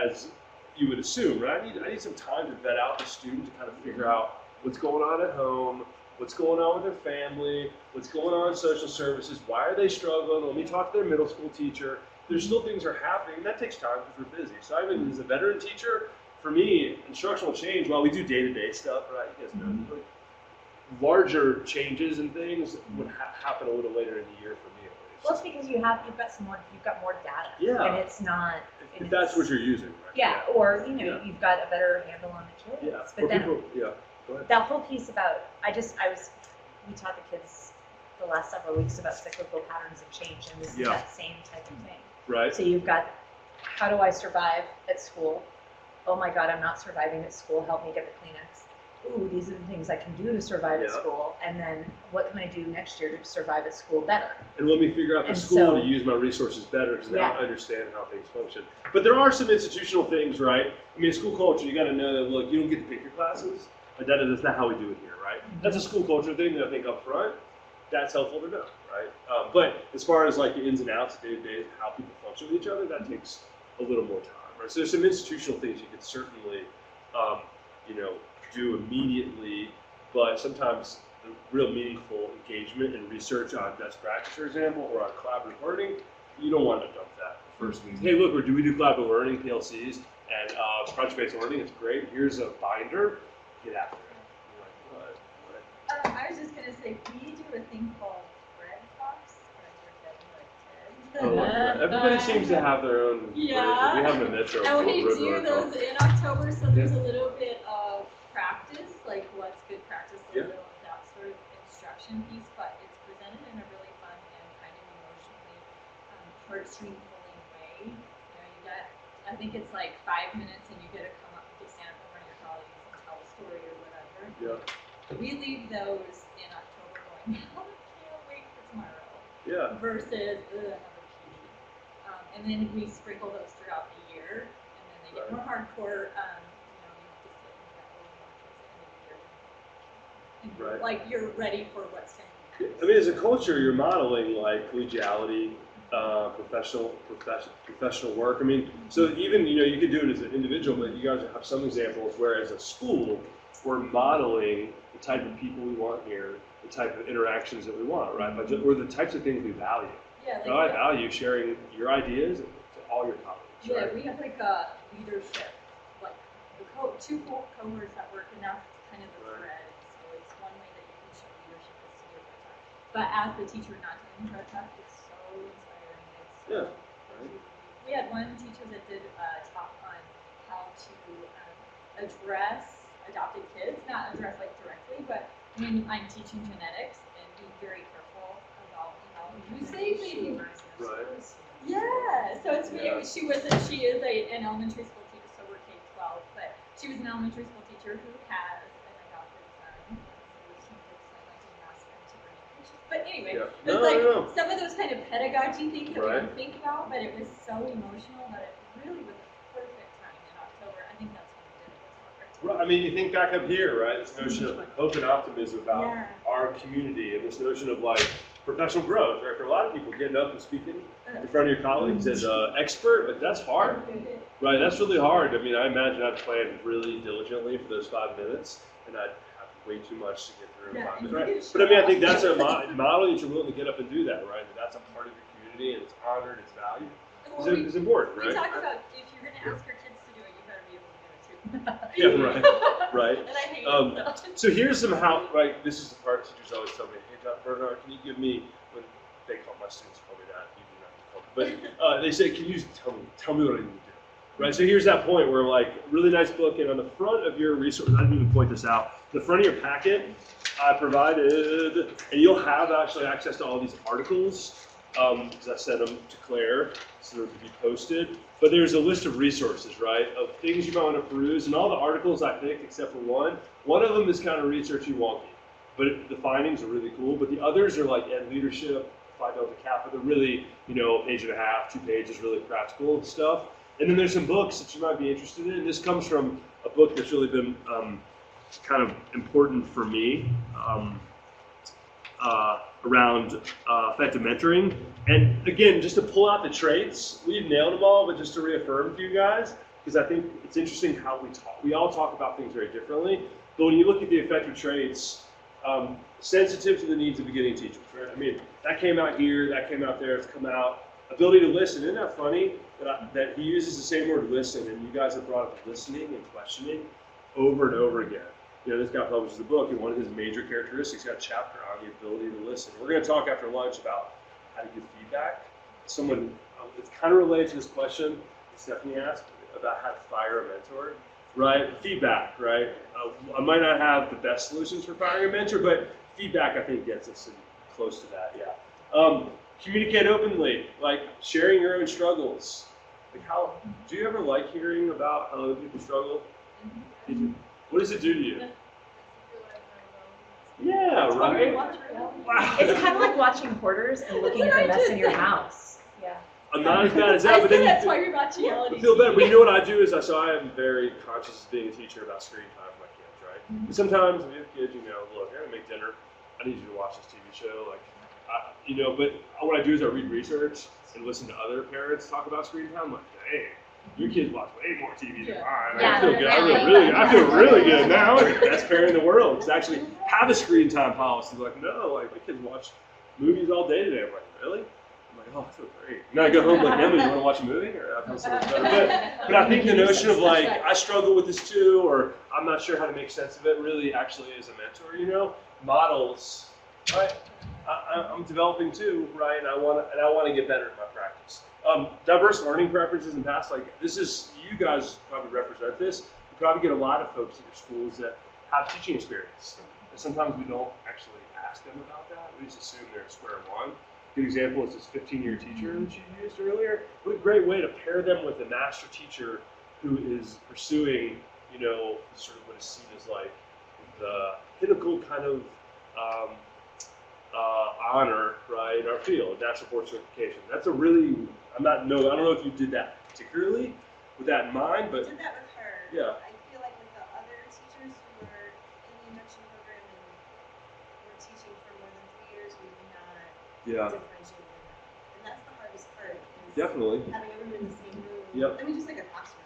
as you would assume, right? I need some time to vet out the student to kind of figure out what's going on at home, what's going on with their family, what's going on in social services, why are they struggling? Let me talk to their middle school teacher. There's still things are happening, and that takes time because we're busy. So I mean, as a veteran teacher, for me, instructional change, while we do day-to-day stuff, right, you guys know, like, larger changes and things would happen a little later in the year for me at least. Well, it's because you've got more data. Yeah. And it's not. If that's what you're using, right? Yeah, or, you know, you've got a better handle on the kids. Yeah. But then, go ahead. that whole piece about, we taught the kids the last several weeks about cyclical patterns of change, and this is that same type of thing. Right. So you've got, how do I survive at school? Oh my God, I'm not surviving at school, help me get the Kleenex. Ooh, these are the things I can do to survive at school, and then what can I do next year to survive at school better? And let me figure out the school to use my resources better, because now I understand how things function. But there are some institutional things, right? I mean, school culture, you got to know that, look, you don't get to pick your classes. Like that's not how we do it here, right? That's a school culture thing that I think up front, that's helpful to know, right? But as far as like the ins and outs, day-to-day, how people function with each other, that takes a little more time, right? So there's some institutional things you could certainly, you know, do immediately, but sometimes the real meaningful engagement and research on best practice, for example, or on collaborative learning, you don't want to dump that first week. Hey, look, we do collaborative learning, PLCs, and project-based learning. It's great. Here's a binder. Get after it. You're like, what? I was just gonna say, we do a thing called Bread Box, Oh, everybody seems to have their own Yeah. version. We have them in Metro. and we Road do Road those in October, so there's a little bit of practice, like what's good practice, a Yeah. little of that sort of instruction piece, but it's presented in a really fun and kind of emotionally heartstring pulling way. You know, you get, I think it's like 5 minutes, and you get to come up, you stand up in front of your colleagues and tell a story or whatever. Yeah. We leave those in October going, oh, I can't wait for tomorrow. Yeah. Versus another PD. And then we sprinkle those throughout the year, and then they get more hardcore. You know, you have to sit in that little more towards the end of the year. And Right. like you're ready for what's going to be next. I mean, as a culture, you're modeling like collegiality, professional work. I mean, so even, you know, you could do it as an individual, but you guys have some examples where as a school, we're modeling the type of people we want here, the type of interactions that we want, right? But or the types of things we value. Yeah, like So I value sharing your ideas to all your colleagues, yeah, right? we have like a leadership, like the two cohorts that work, and that's kind of the Right. thread. So it's one way that you can show leadership is to do a talk. But as the teacher not doing a talk, it's so inspiring. It's so, We had one teacher that did a talk on how to address adopted kids, not address like directly, but when I'm teaching genetics and be very careful about how you say things. Right. Yeah, so it's Yeah. she is an elementary school teacher, so we're K-12, but she was an elementary school teacher who has an adopted son. So she did some like gymnastics to bring in pictures. But anyway, Yeah. it was No, like no. some of those kind of pedagogy things that we Right. don't think about, but it was so emotional that it really was a perfect time in October. I think that's when we did it, was October. Right, I mean, you think back up here, right? This notion of hope and optimism about Yeah. our community, and this notion of like professional growth, right? For a lot of people, getting up and speaking in front of your colleagues as an expert, but that's hard, right? That's really hard. I mean, I imagine I'd planned really diligently for those 5 minutes, and I'd have way too much to get through in Yeah, 5 and minutes, you right? get But I mean, I think shot. that's a model that you're willing to get up and do that, right? That's a part of your community, and it's honored, it's valued. Well, we- It's important, We right? talked about if you're going to ask your kids to do it, you better be able to do it too. Yeah, right, right. And I hate it. So here's some how, right, this is the part teachers always tell me, hey, Bernard, can you give me, when they call my students, call me that, you do not call me, but they say, can you tell me what I need to do, right? So here's that point where like, really nice book, and on the front of your resource, I didn't even point this out, the front of your packet, I provided, and you'll have actually access to all these articles, because I sent them to Claire, so they're to be posted. But there's a list of resources, right, of things you might want to peruse, and all the articles I picked, except for one of them is kind of researchy wonky, but the findings are really cool. But the others are like Ed Leadership, Phi Delta Kappa. They're really, you know, a page and a half, 2 pages, really practical stuff. And then there's some books that you might be interested in. This comes from a book that's really been kind of important for me. Around effective mentoring. And again, just to pull out the traits, we've nailed them all, but just to reaffirm to you guys, because I think it's interesting how we talk. We all talk about things very differently, but when you look at the effective traits, sensitive to the needs of beginning teachers, right? I mean, that came out here, that came out there, it's come out. Ability to listen, isn't that funny that he uses the same word listen, and you guys have brought up listening and questioning over and over again. You know, this guy publishes a book, and one of his major characteristics, he's got a chapter on the ability to listen. We're going to talk after lunch about how to give feedback. Someone, it's kind of related to this question Stephanie asked about how to fire a mentor, right? Feedback, right? I might not have the best solutions for firing a mentor, but feedback, I think, gets us close to that, yeah. Communicate openly, like sharing your own struggles. Like do you ever like hearing about how other people struggle? What does it do to you? Yeah, right? Wow. It's kind of like watching Hoarders and looking at the mess in your house. Yeah. I'm not as bad as that, I but think then that's you why you're watching reality. feel better. But you know what I do is I am very conscious of being a teacher about screen time for my kids, right? But sometimes we have kids, you know, look, I'm gonna make dinner. I need you to watch this TV show, like, you know. But what I do is I read research and listen to other parents talk about screen time. I'm like, dang, your kids watch way more TV than mine. Yeah, I feel good. I feel really good now. I'm the best parent in the world. To actually have a screen time policy. Like, no, like my kids watch movies all day today. I'm like, really? I'm like, oh, I feel great. And then I go home like, Emily, you want to watch a movie? Or I feel so much better. But I think the notion of like, I struggle with this too, or I'm not sure how to make sense of it, really actually is a mentor, you know? Models, right? I'm developing too, right? And I want to get better at my practice. Diverse learning preferences and past, like this is, you guys probably represent this. You probably get a lot of folks at your schools that have teaching experience. And sometimes we don't actually ask them about that. We just assume they're at square one. Good example is this 15-year teacher that you used earlier. What a great way to pair them with a master teacher who is pursuing, you know, sort of what is seen as like the pinnacle kind of honor, right, in our field, national board certification. That's a really, I don't know if you did that particularly with that in mind, but We did that with her. yeah. I feel like with the other teachers who were in the induction program and were teaching for more than 3 years, we did not Yeah, differentiate enough. And that's the hardest part, is definitely. having everyone in the same room. Yep. I mean, just like a classroom.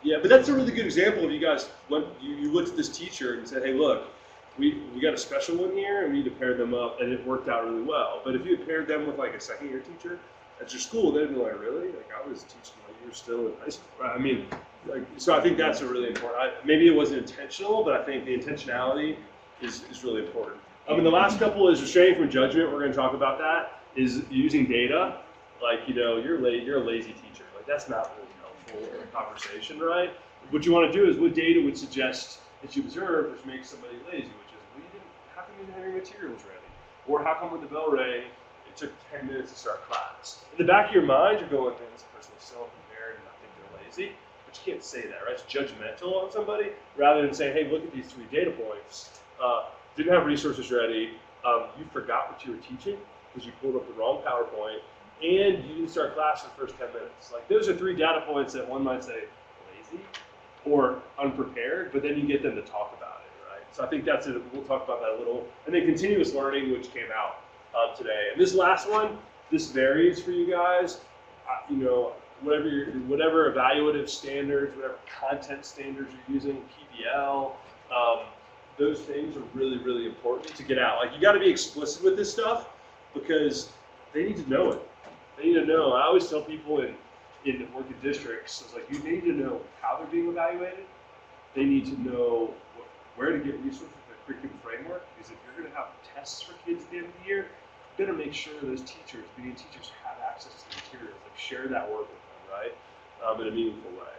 Yeah, but that's a really good example of you guys, when you looked at this teacher and said, hey, look, we got a special one here and we need to pair them up, and it worked out really well. But if you had paired them with like a second-year teacher at your school, they'd be like, really? Like I was teaching while you were still in high school, right? I mean, like, so I think that's a really important, maybe it wasn't intentional, but I think the intentionality is really important. And the last couple is restraining from judgment. We're going to talk about that, is using data. Like, you know, you're a lazy teacher. Like that's not really helpful in a conversation, right? What you want to do is what data would suggest that you observe, which makes somebody lazy, which is, well, how come you didn't have your materials ready? Or how come when the bell rang, it took 10 minutes to start class? In the back of your mind, you're going, man, this person is so unprepared and I think they're lazy. But you can't say that, right? It's judgmental on somebody rather than saying, hey, look at these 3 data points. Didn't have resources ready. You forgot what you were teaching because you pulled up the wrong PowerPoint, and you didn't start class in the first 10 minutes. Like those are 3 data points that one might say lazy or unprepared, but then you get them to talk about it, right? So I think that's it. We'll talk about that a little. And then continuous learning, which came out today. And this last one, this varies for you guys. You know, whatever evaluative standards, whatever content standards you're using, PBL, those things are really, really important to get out. Like you got to be explicit with this stuff because they need to know it. They need to know. I always tell people in work in districts, it's like you need to know how they're being evaluated. They need to know where to get resources for the curriculum framework. Because if you're going to have tests for kids at the end of the year, you better make sure those teachers, being teachers, have access to the materials. Like share that work with them, right? In a meaningful way.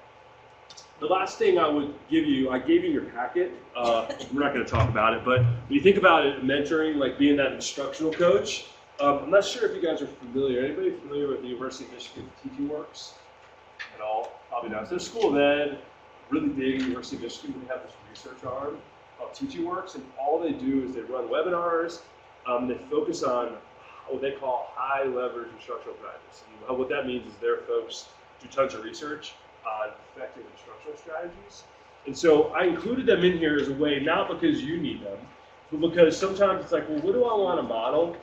The last thing I would give you, I gave you your packet. We're not going to talk about it, but when you think about it, mentoring, like being that instructional coach, I'm not sure if you guys are familiar. Anybody familiar with the University of Michigan Teaching Works at all? Probably not. So there's School of Ed, really big University of Michigan. They have this research arm called Teaching Works, and all they do is they run webinars. They focus on what they call high leverage instructional practice. And what that means is their folks do tons of research on effective instructional strategies. And so I included them in here as a way, not because you need them, but because sometimes it's like, well, what do I want to model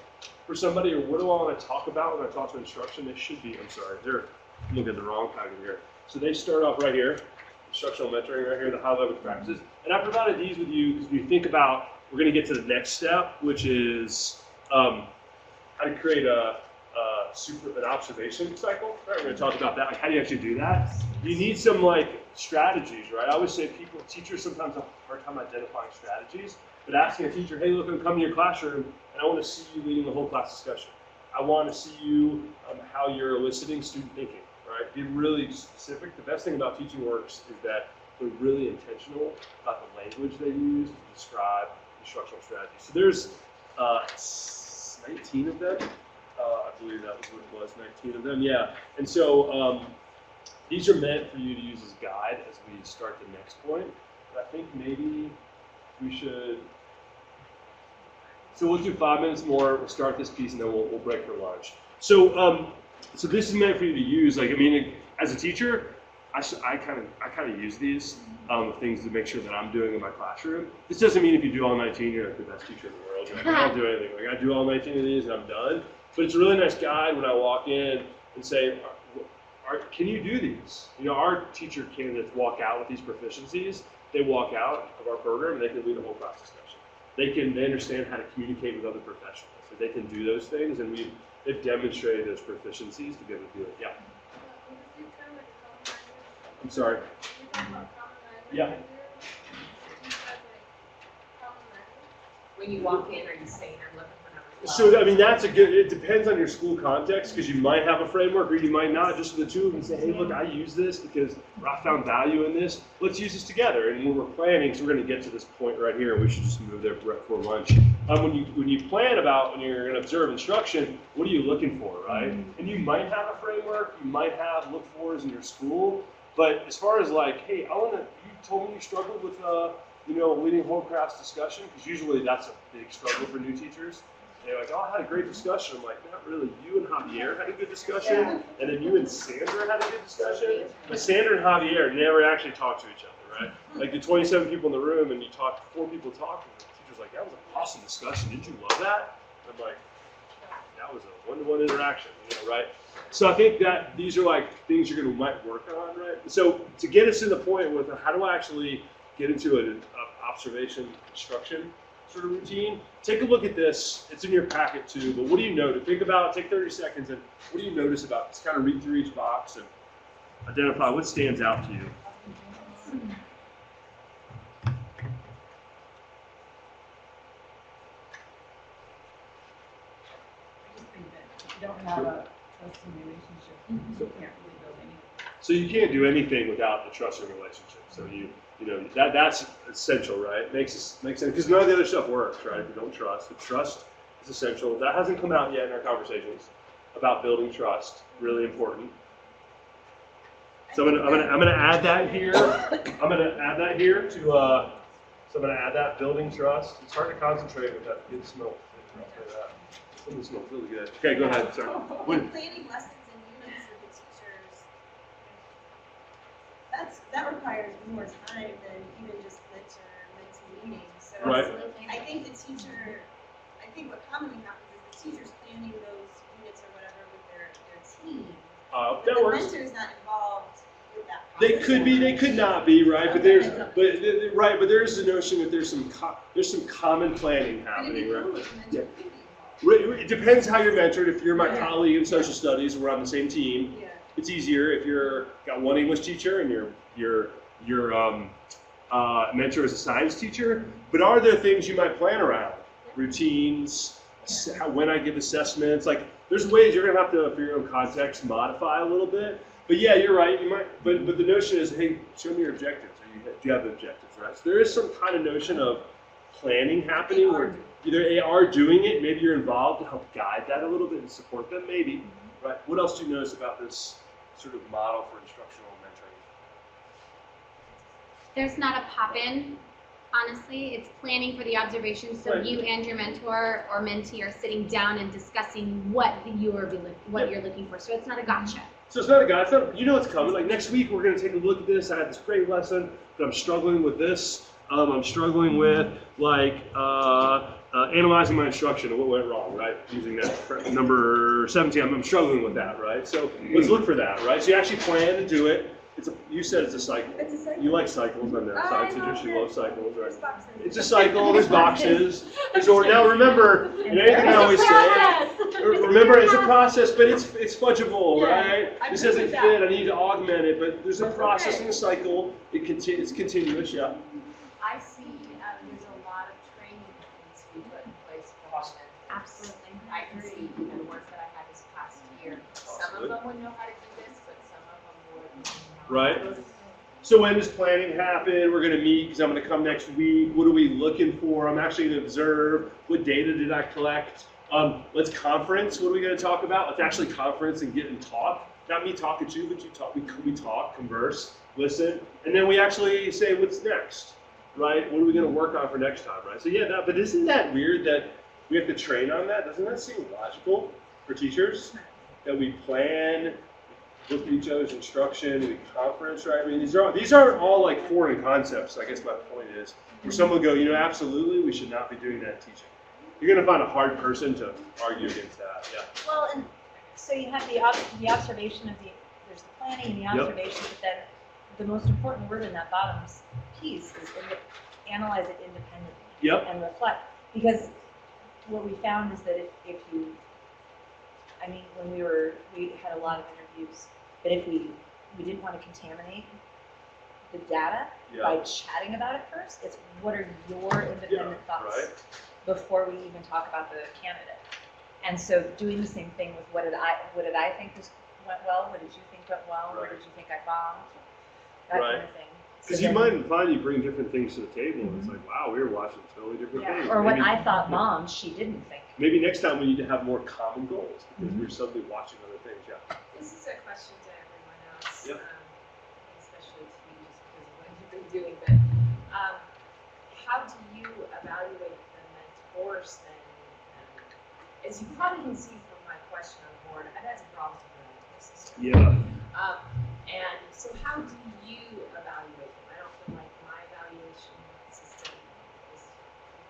for somebody, or what do I want to talk about when I talk to instruction? They should be, I'm looking at the wrong packet here. So they start off right here, instructional mentoring right here, the high leverage practices. And I provided these with you because when you think about, we're going to get to the next step, which is how to create an observation cycle. Right? We're going to talk about that. Like, how do you actually do that? You need some like strategies, right? I always say teachers sometimes have a hard time identifying strategies, but asking a teacher, hey, look, I'm coming to your classroom and I want to see you leading the whole class discussion. I want to see you how you're eliciting student thinking, right? Be really specific. The best thing about Teaching Works is that they're really intentional about the language they use to describe instructional strategies. So there's 19 of them. I believe that was what it was, 19 of them, yeah. And so these are meant for you to use as a guide as we start the next point. But I think maybe we should, so we'll do 5 minutes more, we'll start this piece, and then we'll break for lunch. So so this is meant for you to use, like, I mean, as a teacher, I kind of use these things to make sure that I'm doing in my classroom. This doesn't mean if you do all 19, you're like the best teacher in the world. You're like, I don't do anything. Like, I do all 19 of these and I'm done. But it's a really nice guide when I walk in and say, can you do these? You know, our teacher candidates walk out with these proficiencies. They walk out of our program and they can lead a whole class discussion. They understand how to communicate with other professionals. So they can do those things, and they've demonstrated those proficiencies to be able to do it. Yeah. Would this be kind of like a common language? I'm sorry. When you talk about common language, Yeah. right there, do you guys like common language? When you walk in, are you saying I'm looking for number 12? So I mean, that's a good. It depends on your school context because you might have a framework or you might not. Just the two of them say, hey, look, I use this because I found value in this. Let's use this together. And when we're planning, so we're going to get to this point right here, and we should just move there for lunch. When you plan about when you're going to observe instruction, what are you looking for, right? And you might have a framework, you might have look fors in your school, but as far as like, hey, you told me you struggled with leading whole class discussion, because usually that's a big struggle for new teachers. They're like, oh, I had a great discussion. I'm like, not really. You and Javier had a good discussion, and then you and Sandra had a good discussion. But Sandra and Javier never actually talked to each other, right? Like the 27 people in the room, and you talk, 4 people talking. The teacher's like, that was an awesome discussion. Did you love that? I'm like, that was a one-to-one interaction, right? So I think that these are like things you're going to might work on, right? So to get us to the point with how do I actually get into an observation instruction sort of routine, take a look at this. It's in your packet too, but what do you notice? Take 30 seconds and what do you notice about this? Kind of read through each box and identify what stands out to you. I just think that if you don't have a trusting relationship, you can't really build anything. So you can't do anything without the trusting relationship. So that's essential, right? Makes sense because none of the other stuff works, right? If you don't trust, the trust is essential. That hasn't come out yet in our conversations about building trust. Really important. So I'm gonna add that here. I'm gonna add that here to. So I'm gonna add that building trust. It's hard to concentrate with that good smoke. Something smells really good. Okay, go ahead. Sorry. When planning lessons and units with the teachers, that requires more time than even just mentor-mentee meetings. So Right. I think what commonly happens is the teacher's planning those units or whatever with their team. But That the works. mentor's not involved with that They process. could be, they could not be, right? But there's the notion that there's some common planning But it'd be happening, cool right? if the mentor could be involved. It depends how you're mentored. If you're my colleague in social studies, we're on the same team. Yeah. It's easier if you're got one English teacher and your mentor is a science teacher. But are there things you might plan around? Routines, when I give assessments, like there's ways you're gonna have to, for your own context, modify a little bit. But yeah, you're right. You might, but the notion is, hey, show me your objectives. Or do you have the objectives, right? So there is some kind of notion of planning happening where either they are doing it, maybe you're involved to help guide that a little bit and support them, maybe, right? What else do you notice about this sort of model for instructional mentoring? There's not a pop-in, honestly. It's planning for the observation, so Right. you and your mentor or mentee are sitting down and discussing what you're looking for. So it's not a gotcha. So it's not a guy, it's not, it's coming. Like next week, we're going to take a look at this. I had this great lesson, but I'm struggling with this. I'm struggling with analyzing my instruction and what went wrong, right? Using that number 17, I'm struggling with that, right? So let's look for that, right? So you actually plan to do it. You said it's a cycle. It's a cycle. You like cycles, I know. I Science love teachers, you it. love cycles, There's right? boxes. It's a cycle, there's boxes, there's order. Now remember, in anything I always say, remember it's a process, but it's fudgeable, Yeah, right? I'm This good doesn't with that. fit, I need to augment it, but there's a That's process okay. in the cycle. It's continuous, yeah. I see there's a lot of training that needs to be put in place for Awesome. women. Absolutely. I can see the work that I had this past year. Some of them would know how to do this, but some of them would not. Right. So when does planning happen? We're going to meet because I'm going to come next week. What are we looking for? I'm actually going to observe. What data did I collect? Let's conference. What are we going to talk about? Let's actually conference and get and talk. Not me talking to you, but you talk. We talk, converse, listen, and then we actually say what's next, right? What are we going to work on for next time, right? So yeah, but isn't that weird that we have to train on that? Doesn't that seem logical for teachers that we plan? Look at each other's instruction, we conference, right? I mean, these aren't all like foreign concepts. I guess my point is, where someone will go, absolutely, we should not be doing that teaching. You're going to find a hard person to argue against that. Yeah. Well, and so you have the observation of there's the planning and the Yep. observation, but then the most important word in that bottom piece is analyze it independently. Yep. And reflect. Because what we found is that if you I mean, when we had a lot of interviews, but if we didn't want to contaminate the data by chatting about it first, it's what are your independent thoughts right. before we even talk about the candidate. And so doing the same thing with what did I think went well, what did you think went well, where did you think I bombed, that kind of thing. Because you might find you bring different things to the table, and it's like, wow, we were watching totally different things. Or maybe, what I thought bombed, she didn't think. Maybe next time we need to have more common goals, because we're suddenly watching other things, This is a question to everyone else, Yep. Especially to you, just because of what you've been doing. But how do you evaluate the mentors then? As you probably can see from my question on the board, I've had some problems with my mentor system. And so how do you evaluate them? I don't feel like my evaluation system is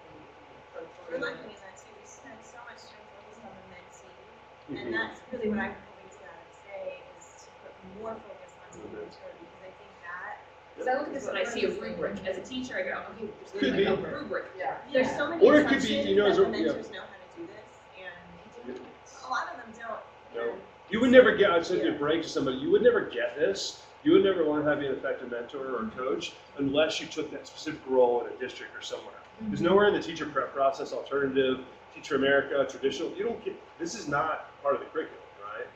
completely We're lucky in that too, we spend so much time focused on the mentee, and that's really what I'm hoping to say, is to put more focus on the mentor, because I think that. Because I look at this and I see a rubric. As a teacher, I go, okay, Could there's be. like a rubric. Yeah. There's so many Or it could be, assumptions you know, that as a- the mentors know how to do this, and a lot of them don't. No. And You would never get, I'd send you a break to somebody, you would never get this, you would never learn how to be an effective mentor or coach unless you took that specific role in a district or somewhere. There's nowhere in the teacher prep process, alternative, Teacher America, traditional, you don't get, this is not part of the curriculum, right?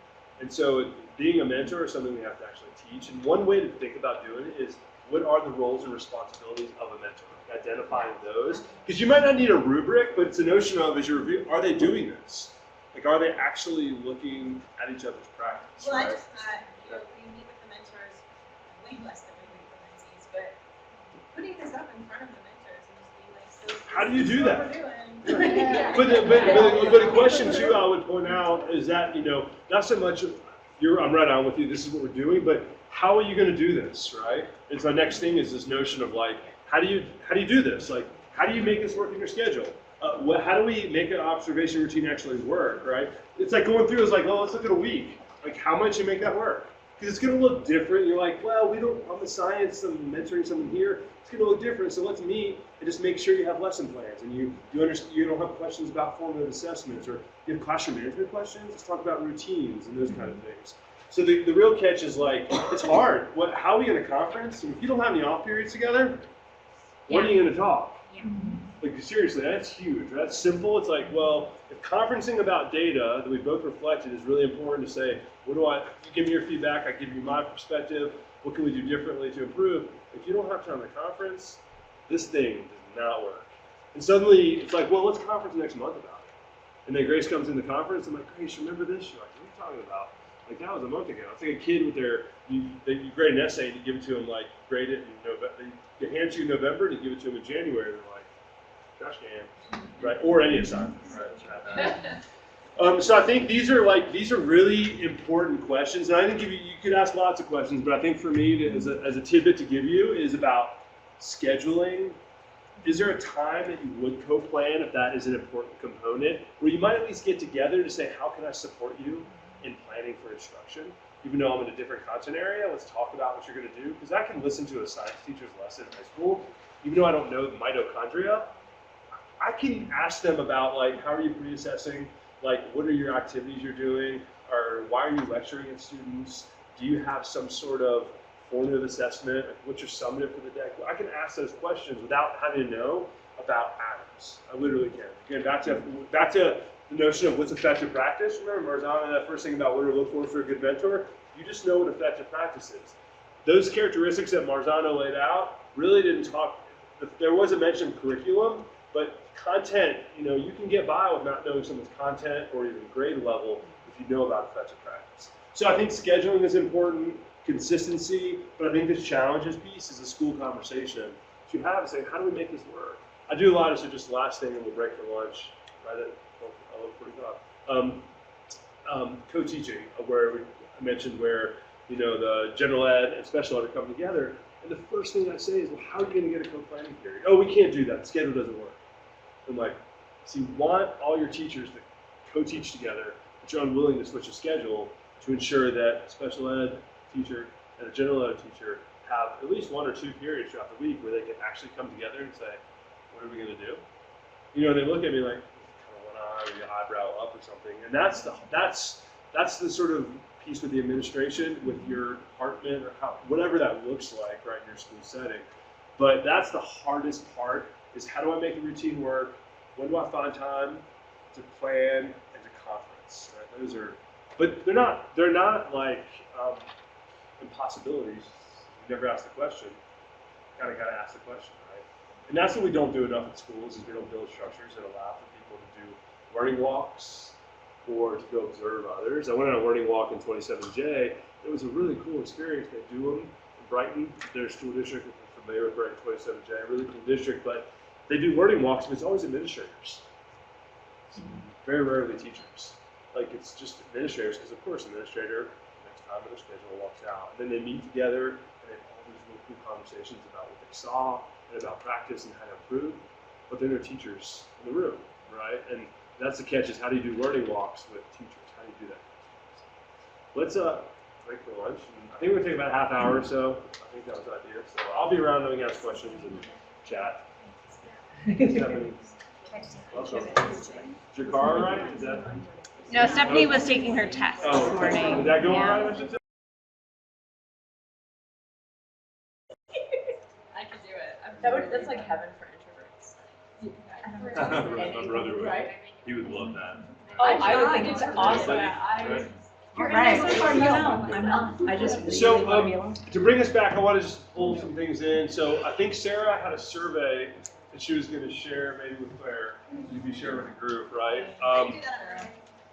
And so being a mentor is something we have to actually teach. And one way to think about doing it is, what are the roles and responsibilities of a mentor? Identifying those. Because you might not need a rubric, but it's a notion of, as you review, are they doing this? Like, are they actually looking at each other's practice? Well, I right? just thought, we meet with the mentors way less than we meet with the mentees, but putting this up in front of the mentors and just being like, so. How do you this do is that? what we're doing. But a question too I would point out is that, not so much I'm right on with you, this is what we're doing, but how are you going to do this, right? And so the next thing is this notion of like, how do you do this? Like, how do you make this work in your schedule? How do we make an observation routine actually work, right? It's like going through, it's like, well, let's look at a week. Like, how might you make that work? Because it's going to look different. You're like, well, I'm a science, I'm mentoring someone here. It's going to look different, so let's meet and just make sure you have lesson plans and you don't have questions about formative assessments, or you have classroom management questions. Let's talk about routines and those kind of things. So the real catch is like, it's hard. How are we in a conference? And if you don't have any off periods together, when are you going to talk? Yeah. Like, seriously, that's huge. That's simple. It's like, well, if conferencing about data that we both reflected is really important to say, you give me your feedback, I give you my perspective, what can we do differently to improve? If you don't have time to conference, this thing does not work. And suddenly, it's like, well, let's conference next month about it. And then Grace comes in the conference, I'm like, Grace, remember this? You're like, what are you talking about? Like, that was a month ago. It's like a kid with you grade an essay and you give it to them, like, grade it in November. They hand it to you in November and you give it to them in January. They're like, trash can, right? Or any assignment, right? So I think these are really important questions. And I think you could ask lots of questions, but I think for me, as a tidbit to give you, is about scheduling. Is there a time that you would co-plan if that is an important component, where you might at least get together to say, how can I support you in planning for instruction? Even though I'm in a different content area, let's talk about what you're going to do. Because I can listen to a science teacher's lesson in high school, even though I don't know mitochondria. I can ask them about, like, how are you pre-assessing? Like, what are your activities you're doing? Or why are you lecturing at students? Do you have some sort of formative assessment? What's your summative for the deck? I can ask those questions without having to know about atoms. I literally can. Again, back to the notion of what's effective practice. Remember, Marzana, that first thing about what to look for a good mentor? You just know what effective practice is. Those characteristics that Marzano laid out really didn't talk. There was a mention of curriculum, but content, you can get by with not knowing someone's content or even grade level if you know about effective practice. So I think scheduling is important, consistency, but I think this challenges piece is a school conversation that you have and say, how do we make this work? I do a lot of, so just last thing, and we'll break for lunch, right at 12:45. Co-teaching, where I mentioned where, the general ed and special ed are coming together, and the first thing I say is, well, how are you going to get a co-planning period? Oh, we can't do that. The schedule doesn't work. I'm like, so you want all your teachers to co-teach together, but you're unwilling to switch a schedule to ensure that a special ed teacher and a general ed teacher have at least 1 or 2 periods throughout the week where they can actually come together and say, what are we going to do? They look at me like, kind of one eye or your eyebrow up or something. And that's the sort of piece with the administration, with your department, or whatever that looks like, right, in your school setting. But that's the hardest part, is how do I make the routine work? When do I find time to plan and to conference? Right? Those are, but they're not like impossibilities. You never ask the question. Kind of got to ask the question, right? And that's what we don't do enough in schools, is we don't build structures that allow for people to do learning walks or to go observe others. I went on a learning walk in 27J. It was a really cool experience. They do them in Brighton, their school district. If you're familiar with Brighton 27J, a really cool district, but they do learning walks, but it's always administrators. It's very rarely teachers. Like, it's just administrators, because of course administrator, next time in their schedule, walks out. And then they meet together and they have all these really cool conversations about what they saw and about practice and how to improve. But then there are teachers in the room, right? And that's the catch, is how do you do learning walks with teachers? How do you do that? Let's break for lunch. And I think we're going to take about a half hour or so. I think that was the idea. So I'll be around if you guys questions and chat. Stephanie, welcome. Is your car all right? Is that... No, Stephanie was taking her test this morning. Did that go all right? I could do it. That's like heaven for introverts. My brother would. He would love that. Oh, I would think it's awesome. Right? You're Right. I'm not. I just really So, want to be alone. To bring us back, I want to just pull some things in. So I think Sarah had a survey that she was going to share maybe with Claire. You'd be sharing with the group, right?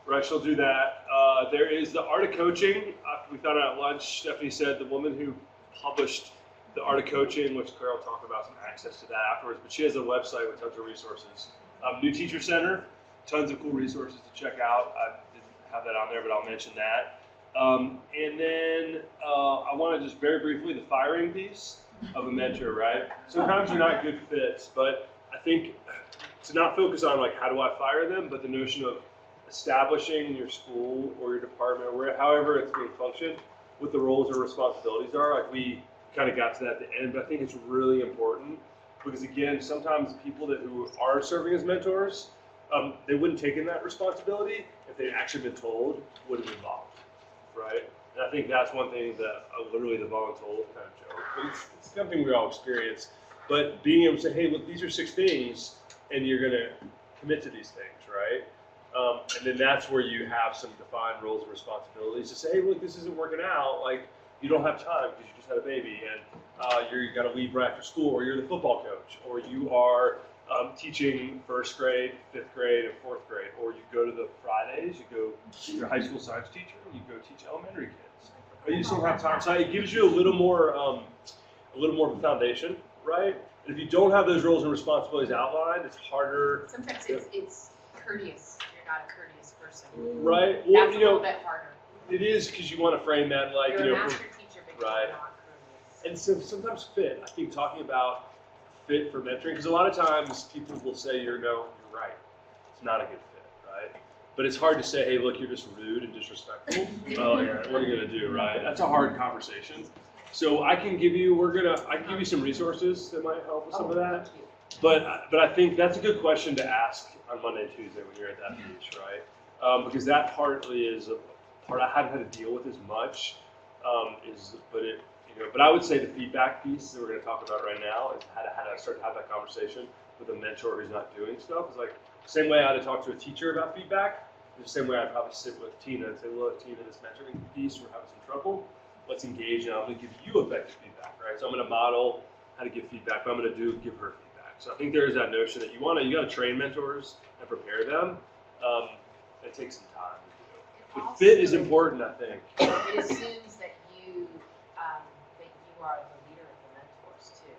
Right, she'll do that. There is the Art of Coaching. We found out at lunch, Stephanie said the woman who published the Art of Coaching, which Claire will talk about, some access to that afterwards, but she has a website with tons of resources. New Teacher Center, tons of cool resources to check out. I didn't have that on there, but I'll mention that. And then I want to just very briefly, the firing piece of a mentor, right? Sometimes they're not good fits, but I think to not focus on like, how do I fire them, but the notion of establishing your school or your department, or however it's being functioned, what the roles or responsibilities are. Like, we kind of got to that at the end, but I think it's really important because, again, sometimes people who are serving as mentors, they wouldn't take in that responsibility if they'd actually been told what it involved, right? And I think that's one thing that literally the voluntold kind of joke, but it's something we all experience. But being able to say, hey, look, these are 6 things, and you're going to commit to these things, right? And then that's where you have some defined roles and responsibilities to say, hey, look, this isn't working out. Like, you don't have time because you just had a baby, and you got to leave right after school, or you're the football coach, or you are teaching 1st grade, 5th grade, and 4th grade, or you go to the Fridays, you go, you're a high school science teacher, you go teach elementary kids, but you just don't have time. So it gives you a little more of a foundation, right? And if you don't have those roles and responsibilities outlined, it's harder. Sometimes it's courteous. You're not a courteous person. Right. Well, That's a little bit harder. It is, because you want to frame that like, You're a master teacher, but right. you're not courteous. And so sometimes fit. I think talking about fit for mentoring, because a lot of times people will say, you're right. It's not a good fit, right? But it's hard to say, hey, look, you're just rude and disrespectful. Oh, yeah, what are you gonna do, right? That's a hard conversation. So I can give you, I can give you some resources that might help with some of that. But I think that's a good question to ask on Monday and Tuesday when you're at that beach, right? Because that partly is a part I haven't had to deal with as much. But I would say the feedback piece that we're going to talk about right now is how to start to have that conversation with a mentor who's not doing stuff. It's like the same way I had to talk to a teacher about feedback. It's the same way I'd probably sit with Tina and say, look, Tina, this mentoring piece, we're having some trouble. Let's engage, and I'm going to give you effective feedback, right? So I'm going to model how to give feedback, but I'm going to give her feedback. So I think there is that notion that you got to train mentors and prepare them. It takes some time to do. But fit is important, I think. It assumes that you are the leader of the mentors too.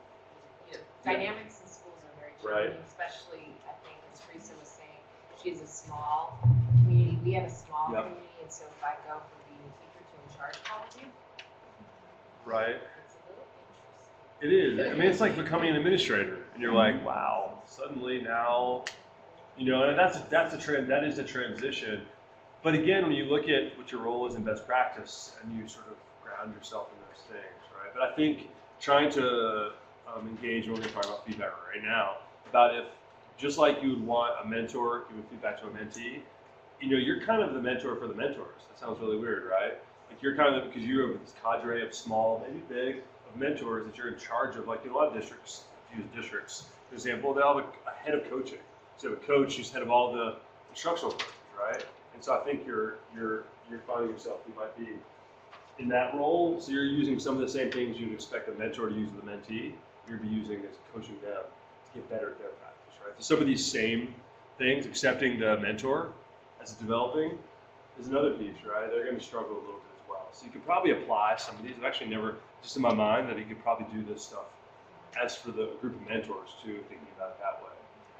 Dynamics in schools are very challenging, especially I think as Teresa was saying, she's a small community. We have a small community, and so if I go from being a teacher to in charge policy, right. it's a little interesting. It is. I mean, it's like becoming an administrator, and you're like, wow, suddenly now, and that is a transition. But again, when you look at what your role is in best practice, and you sort of ground yourself in those things, right? But I think trying to engage, we're going to talk about feedback right now, about if, just like you would want a mentor give feedback to a mentee, you're kind of the mentor for the mentors. That sounds really weird, right? Like you're kind of, because you have this cadre of small, maybe big, of mentors that you're in charge of. Like in a lot of districts, if you use districts, for example, they all have a head of coaching. So a coach who's head of all the instructional coaches, right? And so I think you're finding yourself, you might be in that role. So you're using some of the same things you'd expect a mentor to use with a mentee. You're be using as coaching them to get better at their practice, right? So some of these same things, accepting the mentor as developing, is another piece, right? They're going to struggle a little bit as well. So you could probably apply some of these. I've actually never, just in my mind, that you could probably do this stuff as for the group of mentors too, thinking about it that way.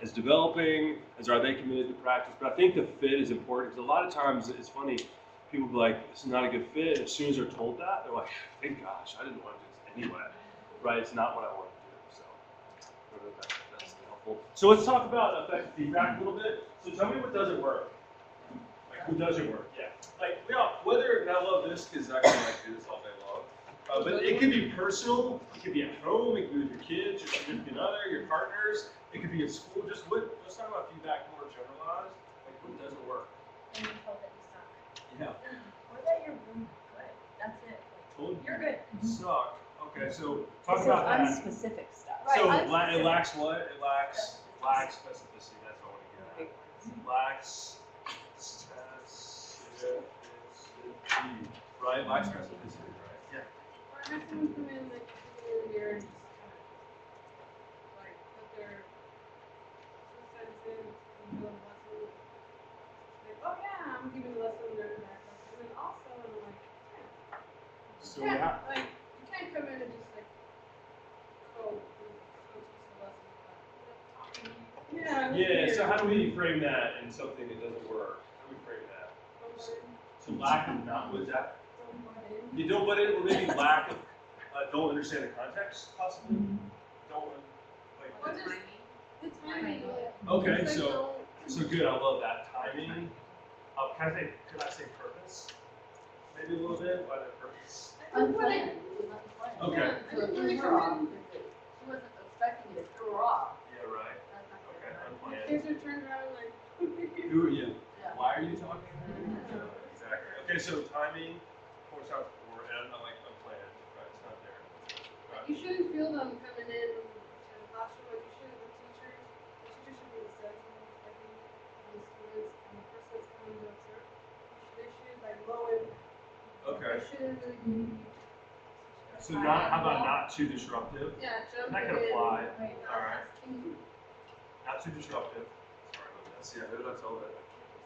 As developing, as are they committed to practice? But I think the fit is important because a lot of times it's funny, people be like, this is not a good fit. As soon as they're told that, they're like, thank gosh, I didn't want to do this anyway, right? It's not what I wanted to do. So I don't know if that's helpful. So let's talk about effective feedback a little bit. So tell me what doesn't work. Like who doesn't work? Yeah. Like whether, and I love this because I can like do this all day long. But it could be personal, it could be at home, it could be with your kids, your significant other, your partners, it could be at school. Let's talk about feedback more generalized. Like what doesn't work? And you're told that you suck. Yeah. Or that you're really good. That's it. Told You're good. you suck. Okay, so talk This about is that. unspecific stuff. Right, So unspecific. it lacks what? It lacks specificity. That's what I want to get Big at. ones. Lacks specificity, right? Lacks specificity, right? Yeah. Or have someone come in like beginning of the year and just kind of like put their 2 cents in and do a lesson. Like, oh yeah, I'm giving a lesson during that lesson. And then also, and I'm like, yeah. So yeah. Like, you can't come in and just like go teach a lesson without talking. Yeah. Yeah, so how do we frame that in something that doesn't work? How do we frame that? So lack of not, was that? You don't butt in, or maybe lack of, don't understand the context, possibly? Don't, Or like, just the timing. okay, It's like, so good, I love that. Timing, could I say purpose? Maybe a little bit, why that purpose? Unplanned. Okay. Yeah, I think when they come in, She wasn't expecting it, threw her off. Yeah, right, okay, unplanned. kids are turned around like. Who are you? Why are you talking? Yeah, exactly. Okay, so timing, points out for, and I like unplanned, right, it's not there. Right. You shouldn't feel them coming in to the classroom like you should the teachers. The teacher should be the salesman, I think, and the students and the person that's coming to observe. They should like low impact. Okay, They shouldn't really be. so not, how about not too disruptive? Yeah, jumping That can in, apply. like, All right. asking. Not too disruptive. Sorry about that. See, I know that's all that.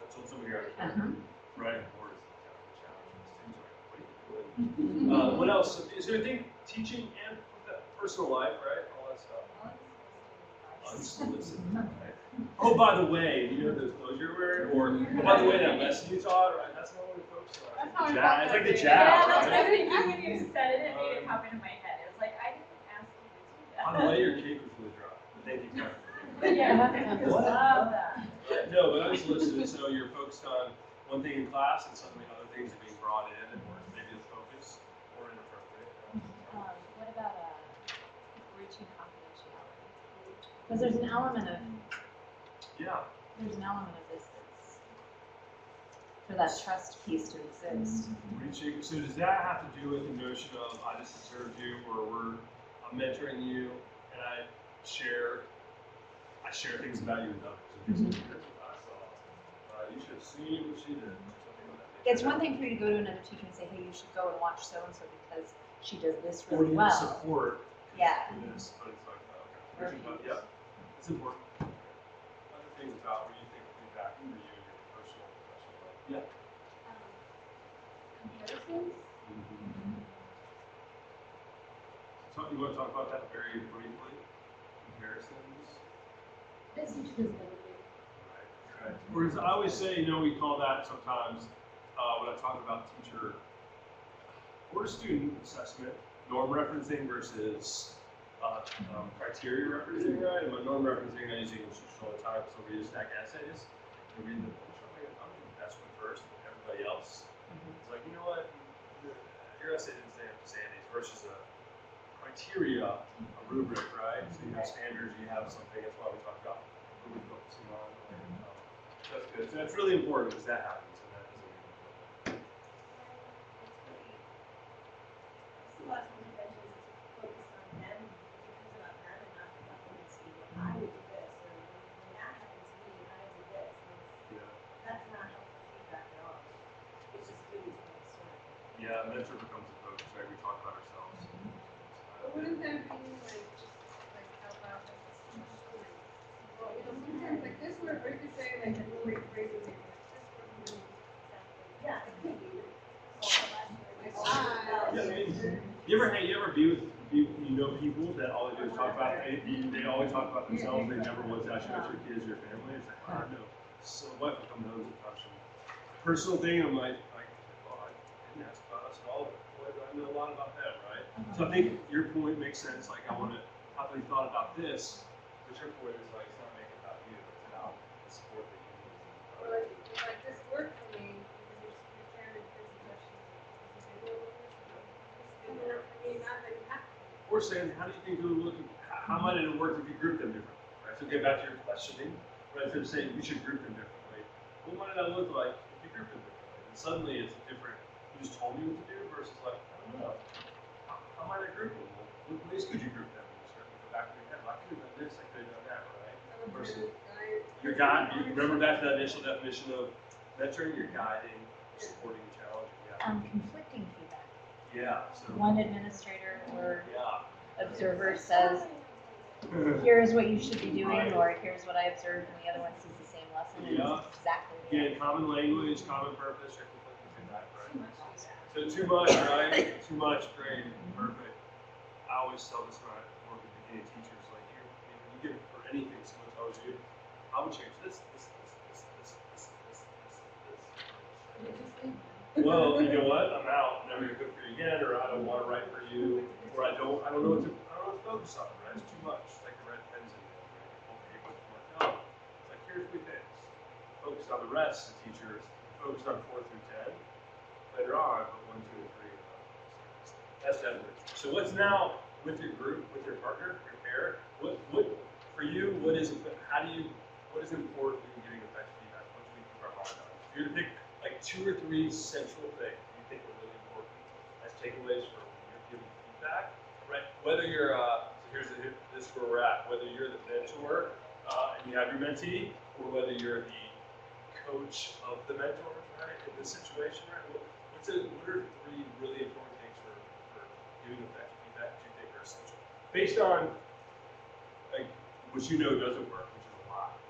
That's all some of your Uh-huh. right. Board is kind of a challenge. Students are like, what are you doing? What else? Is there anything teaching and personal life, right? All that stuff. Unsolicited. Right? Oh, by the way, do you know those clothes you're wearing? Or, oh, by the way, that lesson you taught, right? That's not what we focus on. That's how I Jazz. felt It's like that the day. jazz, Yeah, that's right? what I was thinking when you said it, it made it pop into my head. It was like, I didn't ask you to do that. By the way, your cake was really dry. But thank you, Karen. Yeah, I love that. No, but unsolicited, so you're focused on one thing in class and suddenly other things are being brought in and weren't maybe the focus or inappropriate. What about breaching confidentiality? Because there's an element of Yeah. this that's for that trust piece to exist. Reaching. So does that have to do with the notion of I just observed you, or I'm mentoring you, and I share things about you with others. Mhm. Here's what I saw. You should have seen what she did. Something like that. It's one thing for you to go to another teacher and say, hey, you should go and watch so and so because she does this Or really you well. support. Yeah. For this, but it's like, okay. Reaching out, yeah, it's important. Other things about when you think of feedback for you in your personal and professional life. Yeah. Comparisons? So you want to talk about that very briefly? Comparisons. This teacher does everything. Right. Whereas I always say, we call that sometimes when I talk about teacher or student assessment, norm referencing versus criteria referencing, right? And by norm referencing, I use English teachers all the time, so we use stack essays. We read the book, I'm going to do best one first, and everybody else. It's like, you know what? Your essay didn't say Sandy's versus a criteria, a rubric, right? So you have standards, you have something. That's why we talk about who we're focusing on. That's good. So that's really important because that happens. And that doesn't The last one you mentioned is to focus on them, because about them and not about them and see, well, I would do this, or when that happened to me, I did this. And yeah. that's not helpful feedback at all. It's just really to make sure. Yeah, mentor becomes a coach, right? We talk about ourselves. But wouldn't that be like just like out loud like this? Well, you know, sometimes like this word, or you could say like really crazy like this word. Yeah, it could be. Like Yeah, I mean, you ever be with you know people that all they do is talk about they always talk about themselves. They never once actually about your kids, your family. It's like, wow, no. So what if I come home and touch them? Personal thing, I'm like, oh, I didn't ask about us at all. Boy, do I know a lot about them, right? So I think your point makes sense. Like, I want to have you thought about this, but your point is like, it's not making it about you. It's about the support that you need. Or like this worked for me because you're trying to get suggestions. I mean, not that you have to. Or saying, how do you think it would look? How might it work if you group them differently? Right. So get back to your questioning. Right. So saying you should group them differently. What might that look like if you group them differently? And suddenly it's different. You just told me what to do versus like, I don't know. How might I group them? Well, what ways could you group them? And you start to go back in your head. Well, I could have done this. I could have done that. Right. Versus your guide. You remember back to that initial definition of mentoring. You're guiding, supporting, challenging. Yeah. Conflicting feedback. Yeah. So. One administrator or Yeah. observer says, here's what you should be doing, or here's what I observed, and the other one sees the same lesson, and Yeah. it's exactly the Again, common language, common purpose, or conflicting feedback, right? So too much, right? Too much, great, perfect. I always tell this when I work with beginning teachers, like when you give for anything, someone tells you, I would change this. Well, you know what? I'm out. I'm never gonna cook for you again, or I don't want to write for you, or I don't know what to focus on. Right? It's too much. It's like the red pens in there. Right? Okay, what's more? No. It's like here's 3 things. Focus on the rest, teachers. Focus on 4 through 10. Later on, but 1, 2, and 3. That's definitely. So what's now with your group, with your partner, your pair? What for you? What is important in getting effective feedback? What do we keep our mind on? If you're to pick like 2 or 3 central things you think are really important as takeaways for when you're giving feedback, right? Whether you're this is where we're at. Whether you're the mentor and you have your mentee, or whether you're the coach of the mentor, right? In this situation, right? What are 3 really important things for giving effective feedback that you think are essential, based on like what you know doesn't work, which is a lot.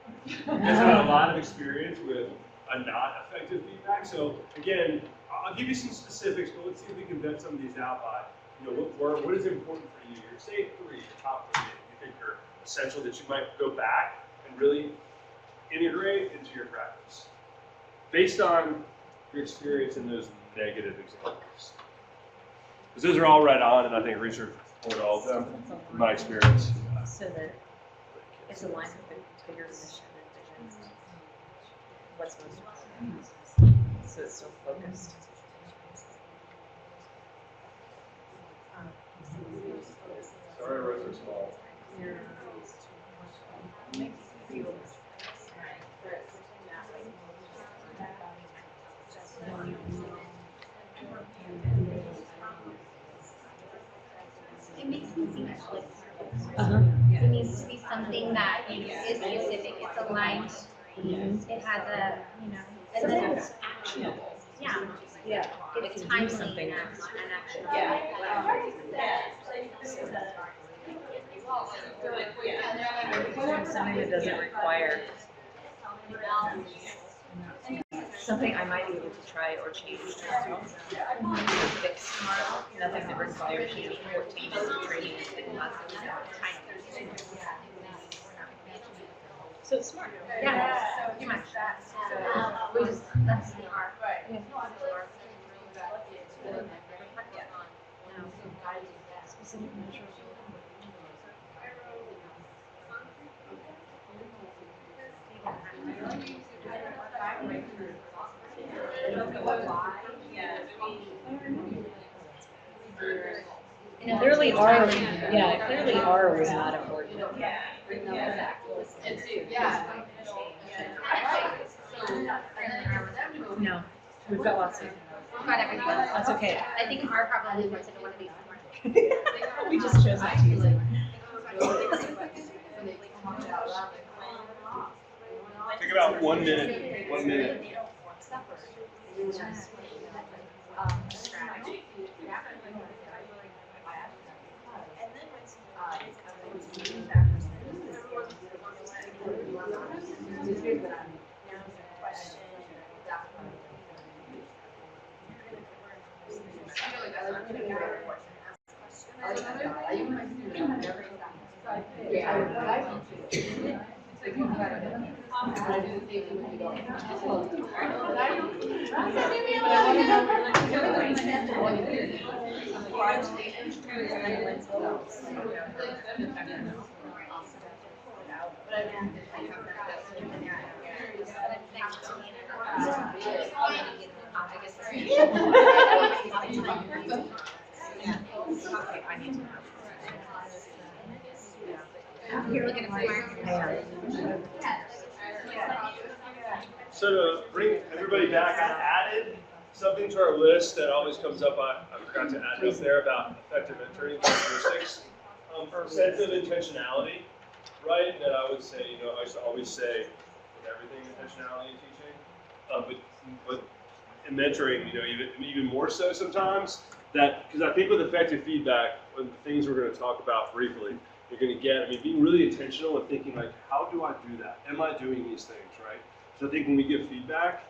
There's not a lot of experience with a not effective feedback. So again, I'll give you some specifics, but let's see if we can vet some of these out by, what is important for you. Say 3, your top 3 that you think are essential that you might go back and really integrate into your practice, based on your experience in those negative examples. Because those are all right on, and I think research supports all of them, in my experience. So that it's aligned with the bigger mission and vision. What's most important. So it's so focused. Sorry, I wrote so small. It makes me seem like it needs to be something that is specific, it's aligned, it has a, and then it's actionable. Yeah. Yeah. It's do timely something. and actionable. Something that doesn't require something I might be able to try or change tomorrow. Or fix tomorrow. Nothing that requires 14 days of training and classes. So it's smart. Yeah, pretty much. We just, that's the art. Specific measures. Clearly R was not important. No, we've got lots of. We've got everything else. That's okay. I think Mar probably puts into one of these somewhere. We just chose not to use it. Think about 1 minute. 1 minute. You're looking at Mar. So to bring everybody back, I added something to our list that always comes up. I forgot to add up there about effective mentoring characteristics. Sense of intentionality, right? That I would say, I used to always say in everything intentionality in teaching, but in mentoring, even more so sometimes. That because I think with effective feedback, one of the things we're going to talk about briefly, you're going to get, being really intentional and thinking like, how do I do that? Am I doing these things, right? So I think when we give feedback,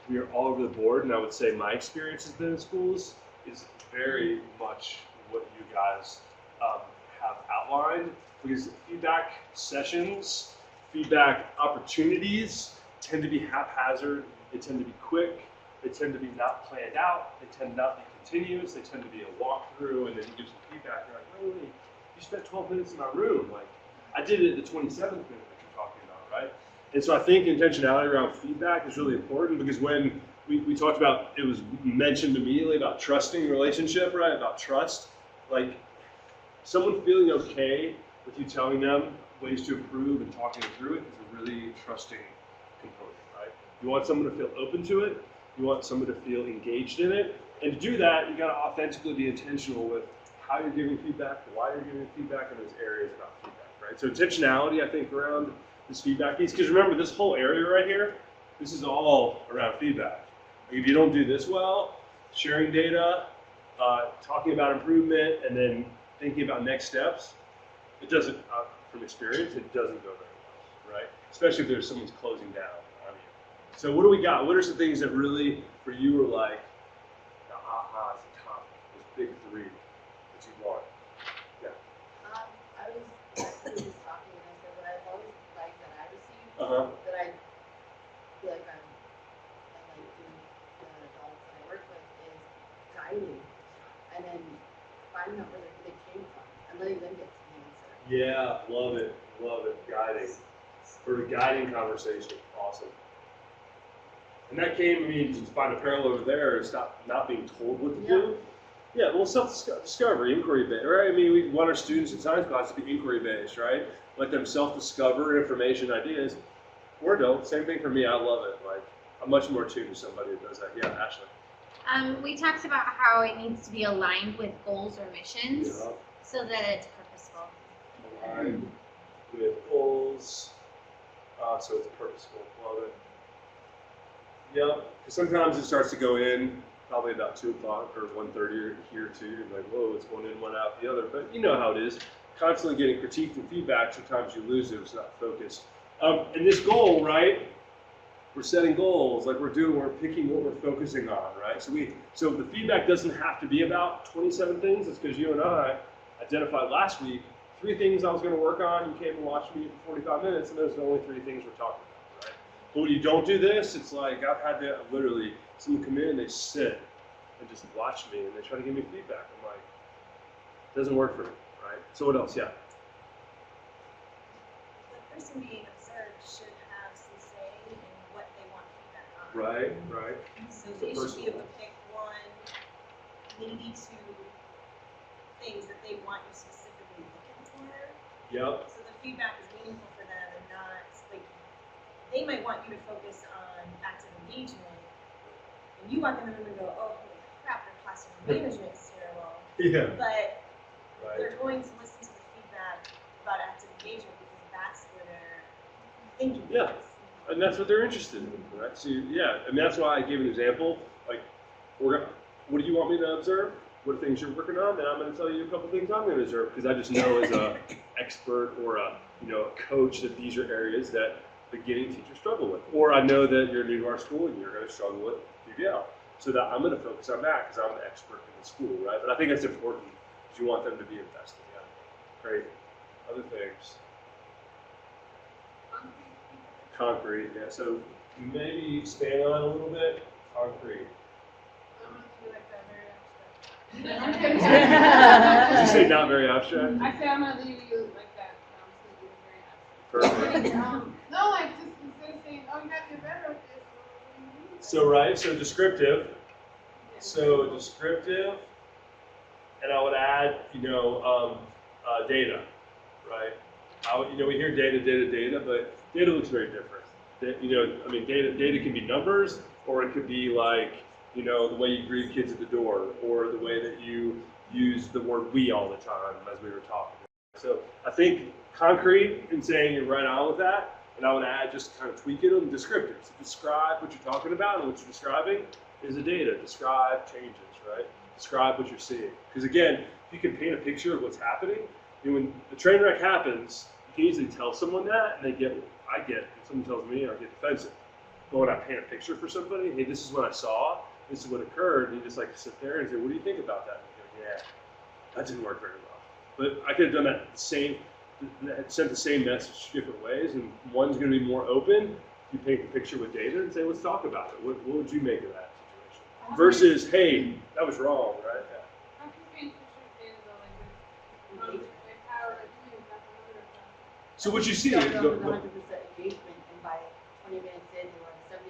we are all over the board, and I would say my experience has been in schools is very much what you guys have outlined, because feedback sessions, feedback opportunities tend to be haphazard, they tend to be quick, they tend to be not planned out, they tend not to be continuous, they tend to be a walkthrough, and then you give some feedback, you're like, wait, you spent 12 minutes in my room, like, I did it at the 27th minute that you're talking about, right? And so I think intentionality around feedback is really important, because when we talked about, it was mentioned immediately about trusting relationship, right? About trust. Like, someone feeling okay with you telling them ways to improve and talking them through it is a really trusting component, right? You want someone to feel open to it. You want someone to feel engaged in it. And to do that, you gotta authentically be intentional with how you're giving feedback, why you're giving feedback, and those areas about feedback, right? So intentionality, I think, around this feedback piece, because remember, this whole area right here, this is all around feedback. Like, if you don't do this well, sharing data, talking about improvement, and then thinking about next steps, it doesn't, from experience, it doesn't go very well, right? Especially if there's someone's closing down on you. So what do we got? What are some things that really, for you, were like, the aha at the top, those big three that you want? Yeah. I was actually just talking and I said what I've always liked that I received, Uh-huh. that I feel like I'm like doing the adults that I work with is guiding and then finding out where they came from and letting them get to the answer. Yeah, love it, guiding. For the guiding conversation, awesome. And that came, to find a parallel over there and stop not being told what to do. Yeah, well, self-discovery, inquiry-based, right? We want our students in science class to be inquiry-based, right? Let them self-discover information, ideas. Or don't, same thing for me, I love it. Like, I'm much more tuned to somebody who does that. Yeah, Ashley. We talked about how it needs to be aligned with goals or missions Yeah. so that it's purposeful. Aligned with goals, so it's purposeful. Love it. Yep, because sometimes it starts to go in probably about 2 o'clock or 1:30 here too. You're like, whoa, it's one in, one out the other. But you know how it is. Constantly getting critiqued and feedback, sometimes you lose it, it's not focused. And this goal, right? We're setting goals, like we're picking what we're focusing on, right? So the feedback doesn't have to be about 27 things. It's because you and I identified last week 3 things I was going to work on. You came and watched me for 45 minutes, and those are the only 3 things we're talking about, right? But when you don't do this, it's like I've had to literally, someone come in and they sit and just watch me, and they try to give me feedback. I'm like, it doesn't work for me, right? So what else? Yeah. The person being observed should have some say in what they want feedback on. Right. So they should be able to pick one, maybe 2 things that they want you specifically looking for. Yep. So the feedback is meaningful for them and not, like, they might want you to focus on active engagement, and you walk in the room and go, oh, holy crap, their classroom management is terrible. Yeah. But Right. they're going to listen to the feedback about active engagement because that's where they're thinking. Yeah. is. And that's what they're interested in, right? So yeah, and that's why I gave an example. Like, what do you want me to observe? What are things you're working on? And I'm going to tell you a couple things I'm going to observe because I just know as a expert or a coach that these are areas that beginning teachers struggle with. Or I know that you're new to our school and you're going to struggle with PBL. So that I'm going to focus on that because I'm the expert in the school, right? But I think that's important because you want them to be invested. Yeah. Great. Other things. Concrete, yeah. So maybe expand on it a little bit. Concrete. I'm gonna do like that very Did abstract. you say not very abstract? I say I'm gonna leave you like that. I'm just gonna do it very abstract. Perfect. No, like just instead of saying, oh, you gotta get better at this. What do you mean? So right, so descriptive. So descriptive, and I would add, data, right? We hear data, but data looks very different. Data can be numbers, or it could be like, the way you greet kids at the door, or the way that you use the word we all the time, as we were talking. So I think concrete and saying you're right on with that, and I would add just kind of tweaking them, descriptive. So describe what you're talking about, and what you're describing is the data. Describe changes, right? Describe what you're seeing. Because again, if you can paint a picture of what's happening, when the train wreck happens, you can easily tell someone that, and when someone tells me, I get defensive. But when I paint a picture for somebody, hey, this is what I saw, this is what occurred, and you just like sit there and say, what do you think about that? And you go, yeah, that didn't work very well. But I could have done that sent the same message different ways, and one's going to be more open. You paint the picture with data and say, let's talk about it. What would you make of that situation? Versus, hey, that was wrong, right? Yeah. How can you paint pictures of data though, like how like you got the number of them? So what you see Yeah, is, there was 100% engagement, and by 20 minutes in, they were at 73%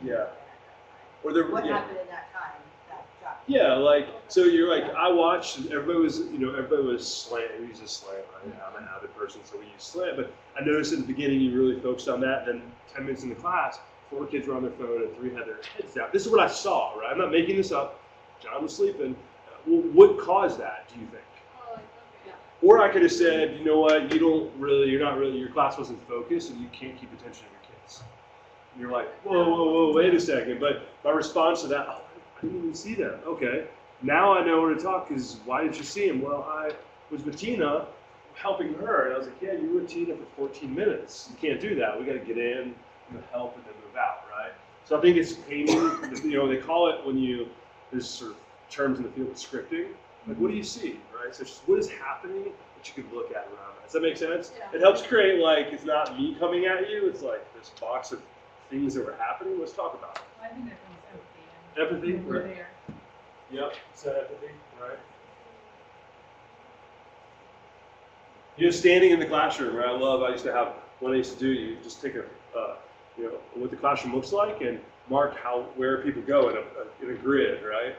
engagement Yeah. at that time. or there, What yeah. happened in that time that dropped? Yeah, so you're like, I watched, everybody was slant, we use a slant, right? I'm an avid person, so we use slant, but I noticed in the beginning you really focused on that, then 10 minutes in the class, 4 kids were on their phone and 3 had their heads down. This is what I saw, right? I'm not making this up. John was sleeping. Well, what caused that, do you think? Oh, like, okay. Or I could have said, you know what, your class wasn't focused and you can't keep attention of your kids. And you're like, whoa, wait a second. But my response to that, I didn't even see them. Okay, now I know where to talk because why didn't you see him? Well, I was with Tina helping her. And I was like, yeah, you were with Tina for 14 minutes. You can't do that. We got to get in, help, and then move out, right? So I think it's painting, they call it there's sort of terms in the field of scripting. Like, what do you see, right? So just what is happening that you can look at around that. Does that make sense? Yeah. It helps create, it's not me coming at you. It's like this box of things that were happening. Let's talk about it. I think that comes empathy. Empathy, And we're right? there. Yep, it's that empathy, right? Standing in the classroom, right? I used to have, what I used to do, you just take what the classroom looks like and mark where people go in a grid, right?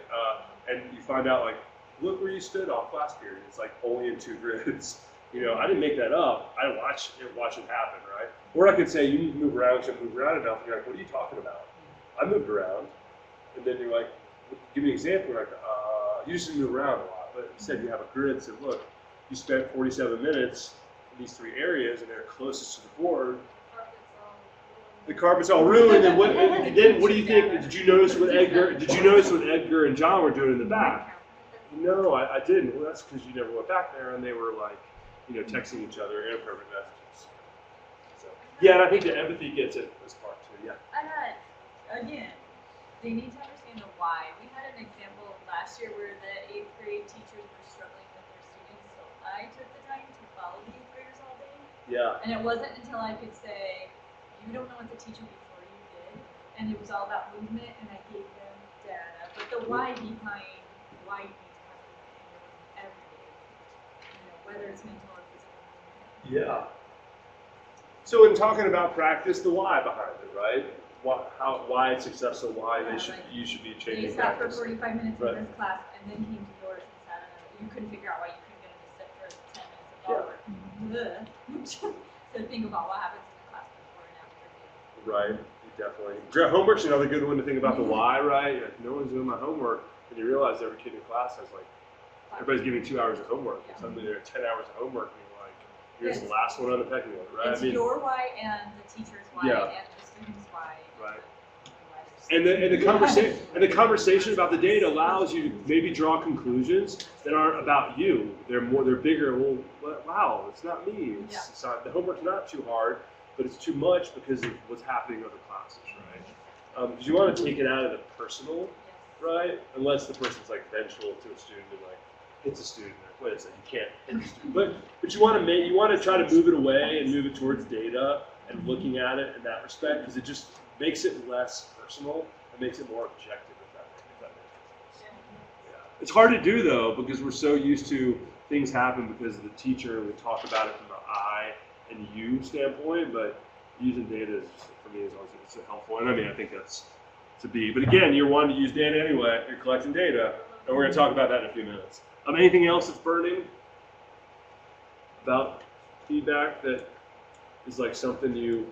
And you find out, look where you stood all class period. It's only in 2 grids. I didn't make that up. I watch it happen, right? Or I could say, you need to move around, because I move around enough. And you're like, what are you talking about? I moved around. And then you're like, give me an example. You're like, you just move around a lot. But instead, you have a grid. So look, you spent 47 minutes in these 3 areas, and they're closest to the board. The carpet's all ruined. And then what do you think? Did you notice what Edgar and John were doing in the back? No, I didn't. Well, that's because you never went back there, and they were texting each other inappropriate messages. So, yeah, and I think the empathy gets it this part too. Yeah. I had, again, they need to understand the why. We had an example last year where the 8th grade teachers were struggling with their students, so I took the time to follow the 8th graders all day. Yeah. And it wasn't until I could say, you don't know what the teacher before you did, and it was all about movement, and I gave them data. But the why behind why you need to have movement in your room every day, whether it's mental or physical movement. Yeah. So in talking about practice, the why behind it, right? Why it's successful, why you should be changing They sat for practice. 45 minutes Right. in this class, and then came to yours and sat in it. You couldn't figure out why you couldn't get them to sit for 10 minutes of follow-up. So think about what happens in the class before and after. right? Definitely. Homework's another good one to think about the why, right? Like, no one's doing my homework, and you realize every kid in class has like, everybody's giving 2 hours of homework, and suddenly there are 10 hours of homework, and you're like, here's the last one on the pecking order, right? It's your why and the teacher's why Yeah. and the student's why. Right. And And the conversation about the data allows you to maybe draw conclusions that aren't about you. They're bigger. Well, wow, it's not me. It's not, the homework's not too hard, but it's too much because of what's happening in other classes, right? Because you want to take it out of the personal, right? Unless the person's like vengeful to a student and like hits a student. Wait a second, you can't hit the student. But you want to try to move it away and move it towards data and looking at it in that respect, because it just makes it less personal and makes it more objective, if that makes sense. Yeah. It's hard to do though, because we're so used to things happen because of the teacher, and we talk about it from the I and you standpoint, but using data is, for me, is always it's helpful. And I mean, I think that's to be. But again, you're wanting to use data anyway. You're collecting data, and we're going to talk about that in a few minutes. Anything else that's burning about feedback that is like something you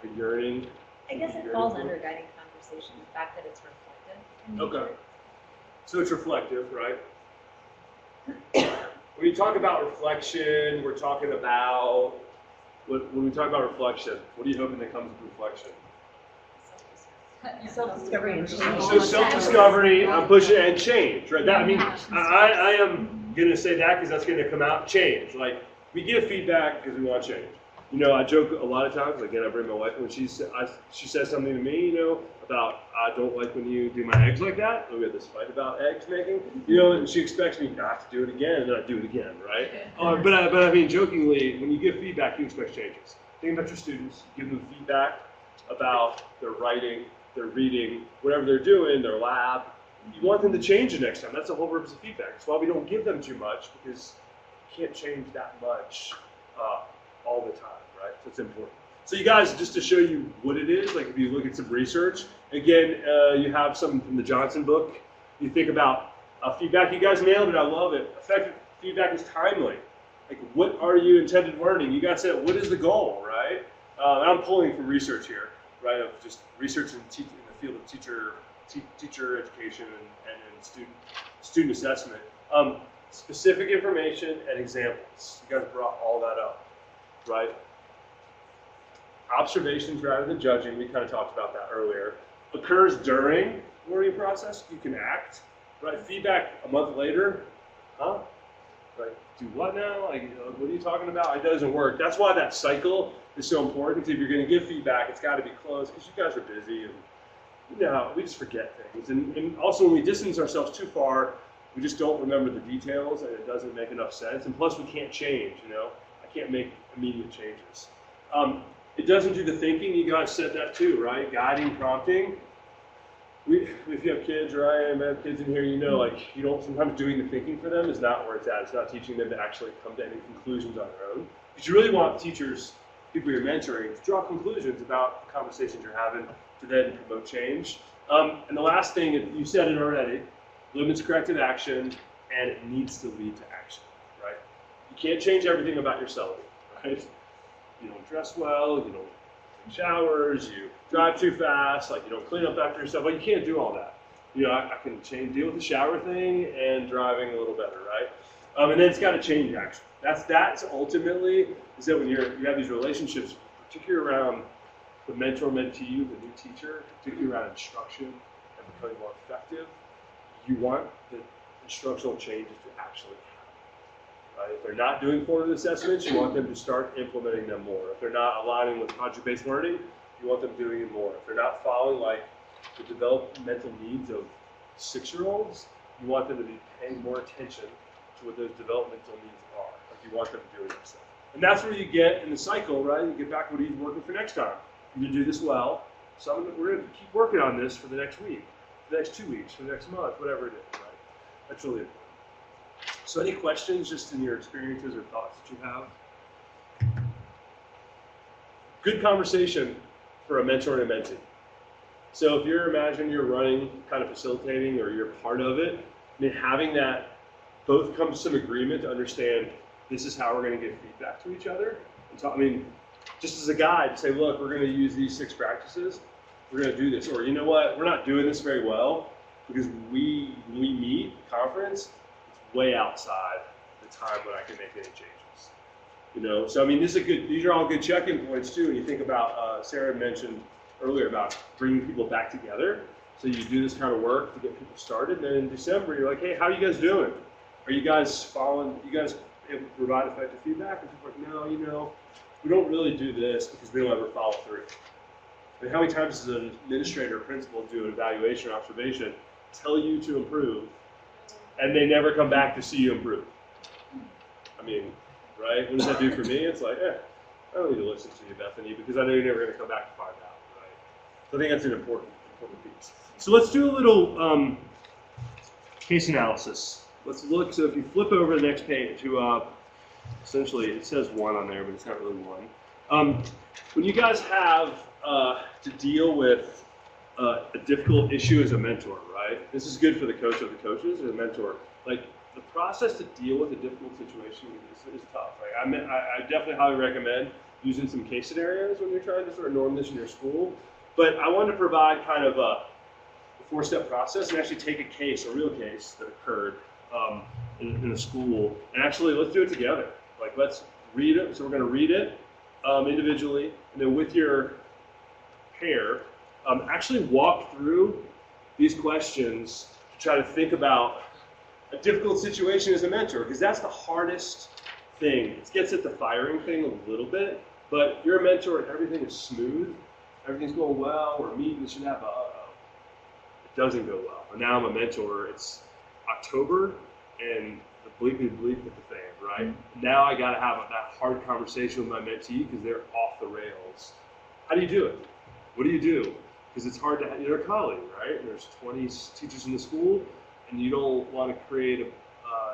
are yearning? I guess it falls under guiding conversation, the fact that it's reflective in nature. Okay. So it's reflective, right? When you talk about reflection, we're talking about, when we talk about reflection, what are you hoping that comes with reflection? Self-discovery and change. So self-discovery, pushing and change, right? That, I mean, I am going to say that because that's going to come out, change. Like, we give feedback because we want change. You know, I joke a lot of times, again, I bring my wife, when she says something to me, you know, about, I don't like when you do my eggs like that. We had this fight about eggs making, you know, and she expects me not to do it again, and then I do it again, right? But I mean, jokingly, when you give feedback, you expect changes. Think about your students, give them feedback about their writing, their reading, whatever they're doing, their lab. You want them to change the next time. That's the whole purpose of feedback. That's why we don't give them too much, because you can't change that much all the time, right? So it's important. So you guys, just to show you what it is, like if you look at some research, again, you have some from the Johnson book. You think about feedback. You guys nailed it. I love it. Effective feedback is timely. Like, what are you intended learning? You guys said, what is the goal, right? And I'm pulling from research here, right? Of just research in the field of teacher education and student assessment. Specific information and examples. You guys brought all that up, right? Observations rather than judging, we kind of talked about that earlier, occurs during the learning process. You can act, right? Feedback a month later, huh? Like, do what now? Like, what are you talking about? It doesn't work. That's why that cycle is so important. Because if you're going to give feedback, it's got to be close, because you guys are busy, and you know, we just forget things. And also, when we distance ourselves too far, we just don't remember the details, and it doesn't make enough sense. And plus, we can't change, you know? I can't make immediate changes. It doesn't do the thinking. You guys said that too, right? Guiding, prompting. If you have kids, or I have kids in here, you know, like, you don't, sometimes doing the thinking for them is not where it's at. It's not teaching them to actually come to any conclusions on their own. Because you really want teachers, people you're mentoring, to draw conclusions about the conversations you're having to then promote change. And the last thing, you said it already, limits corrective action, and it needs to lead to action, right? You can't change everything about yourself, right? You don't dress well, you don't take showers, you drive too fast, like you don't clean up after yourself. Well, you can't do all that. You know, I can deal with the shower thing and driving a little better, right? And then it's got to change action. That's ultimately, is that when you have these relationships, particularly around the mentor-mentee, the new teacher, particularly around instruction and becoming more effective, you want the instructional changes to actually happen. Right? If they're not doing formative assessments, you want them to start implementing them more. If they're not aligning with project-based learning, you want them doing it more. If they're not following like the developmental needs of 6-year-olds, you want them to be paying more attention to what those developmental needs are. Like you want them doing this stuff. And that's where you get in the cycle, right? You get back to what he's working for next time. You do this well. So we're going to keep working on this for the next week, for the next 2 weeks, for the next month, whatever it is, right? That's really important. So any questions just in your experiences or thoughts that you have? Good conversation for a mentor and a mentee. So if you're imagining you're running, kind of facilitating, or you're part of it, I mean, having that both come to some agreement to understand this is how we're going to give feedback to each other. And so, I mean, just as a guide, to say, look, we're going to use these 6 practices. We're going to do this. Or you know what? We're not doing this very well because when we meet conference, it's way outside the time when I can make any changes. You know, so I mean, these are all good check-in points too. When you think about, Sarah mentioned earlier about bringing people back together. So you do this kind of work to get people started. And then in December, you're like, hey, how are you guys doing? Are you guys following? You guys able to provide effective feedback? And people are like, no, you know, we don't really do this because we don't ever follow through. I mean, how many times does an administrator or principal do an evaluation or observation, tell you to improve, and they never come back to see you improve? I mean, right? What does that do for me? It's like, I don't need to listen to you, Bethany, because I know you're never going to come back to find out, right? So I think that's an important piece. So let's do a little case analysis. Let's look. So if you flip over the next page to essentially, it says 1 on there, but it's not really 1. When you guys have to deal with a difficult issue as a mentor, right? This is good for the coach of the coaches and the mentor. Like, the process to deal with a difficult situation is tough. Right? I definitely highly recommend using some case scenarios when you're trying to sort of norm this in your school. But I wanted to provide kind of a 4-step process and actually take a case, a real case that occurred in a school, and actually let's do it together. Like, let's read it. So we're going to read it individually, and then with your pair, actually walk through these questions to try to think about a difficult situation as a mentor, because that's the hardest thing. It gets at the firing thing a little bit, but you're a mentor and everything is smooth, everything's going well, we're meeting, we should have it doesn't go well. And now I'm a mentor, it's October, and the bleepy bleep hit the fan, right? Now I gotta have that hard conversation with my mentee because they're off the rails. How do you do it? What do you do? Because it's hard to, you're a colleague, right? And there's 20 teachers in the school, and you don't want to create a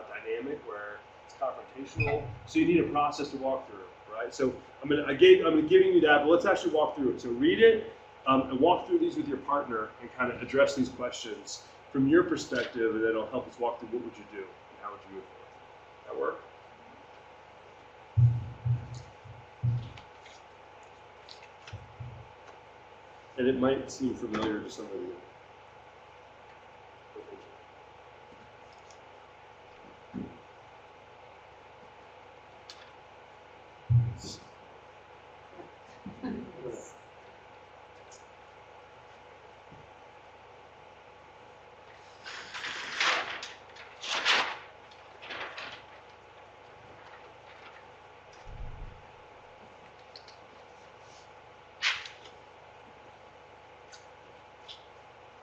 dynamic where it's confrontational. So you need a process to walk through, right? So I'm giving you that, but let's actually walk through it. So read it and walk through these with your partner and kind of address these questions from your perspective, and then it'll help us walk through what would you do and how would you move forward. That work? And it might seem familiar to somebody.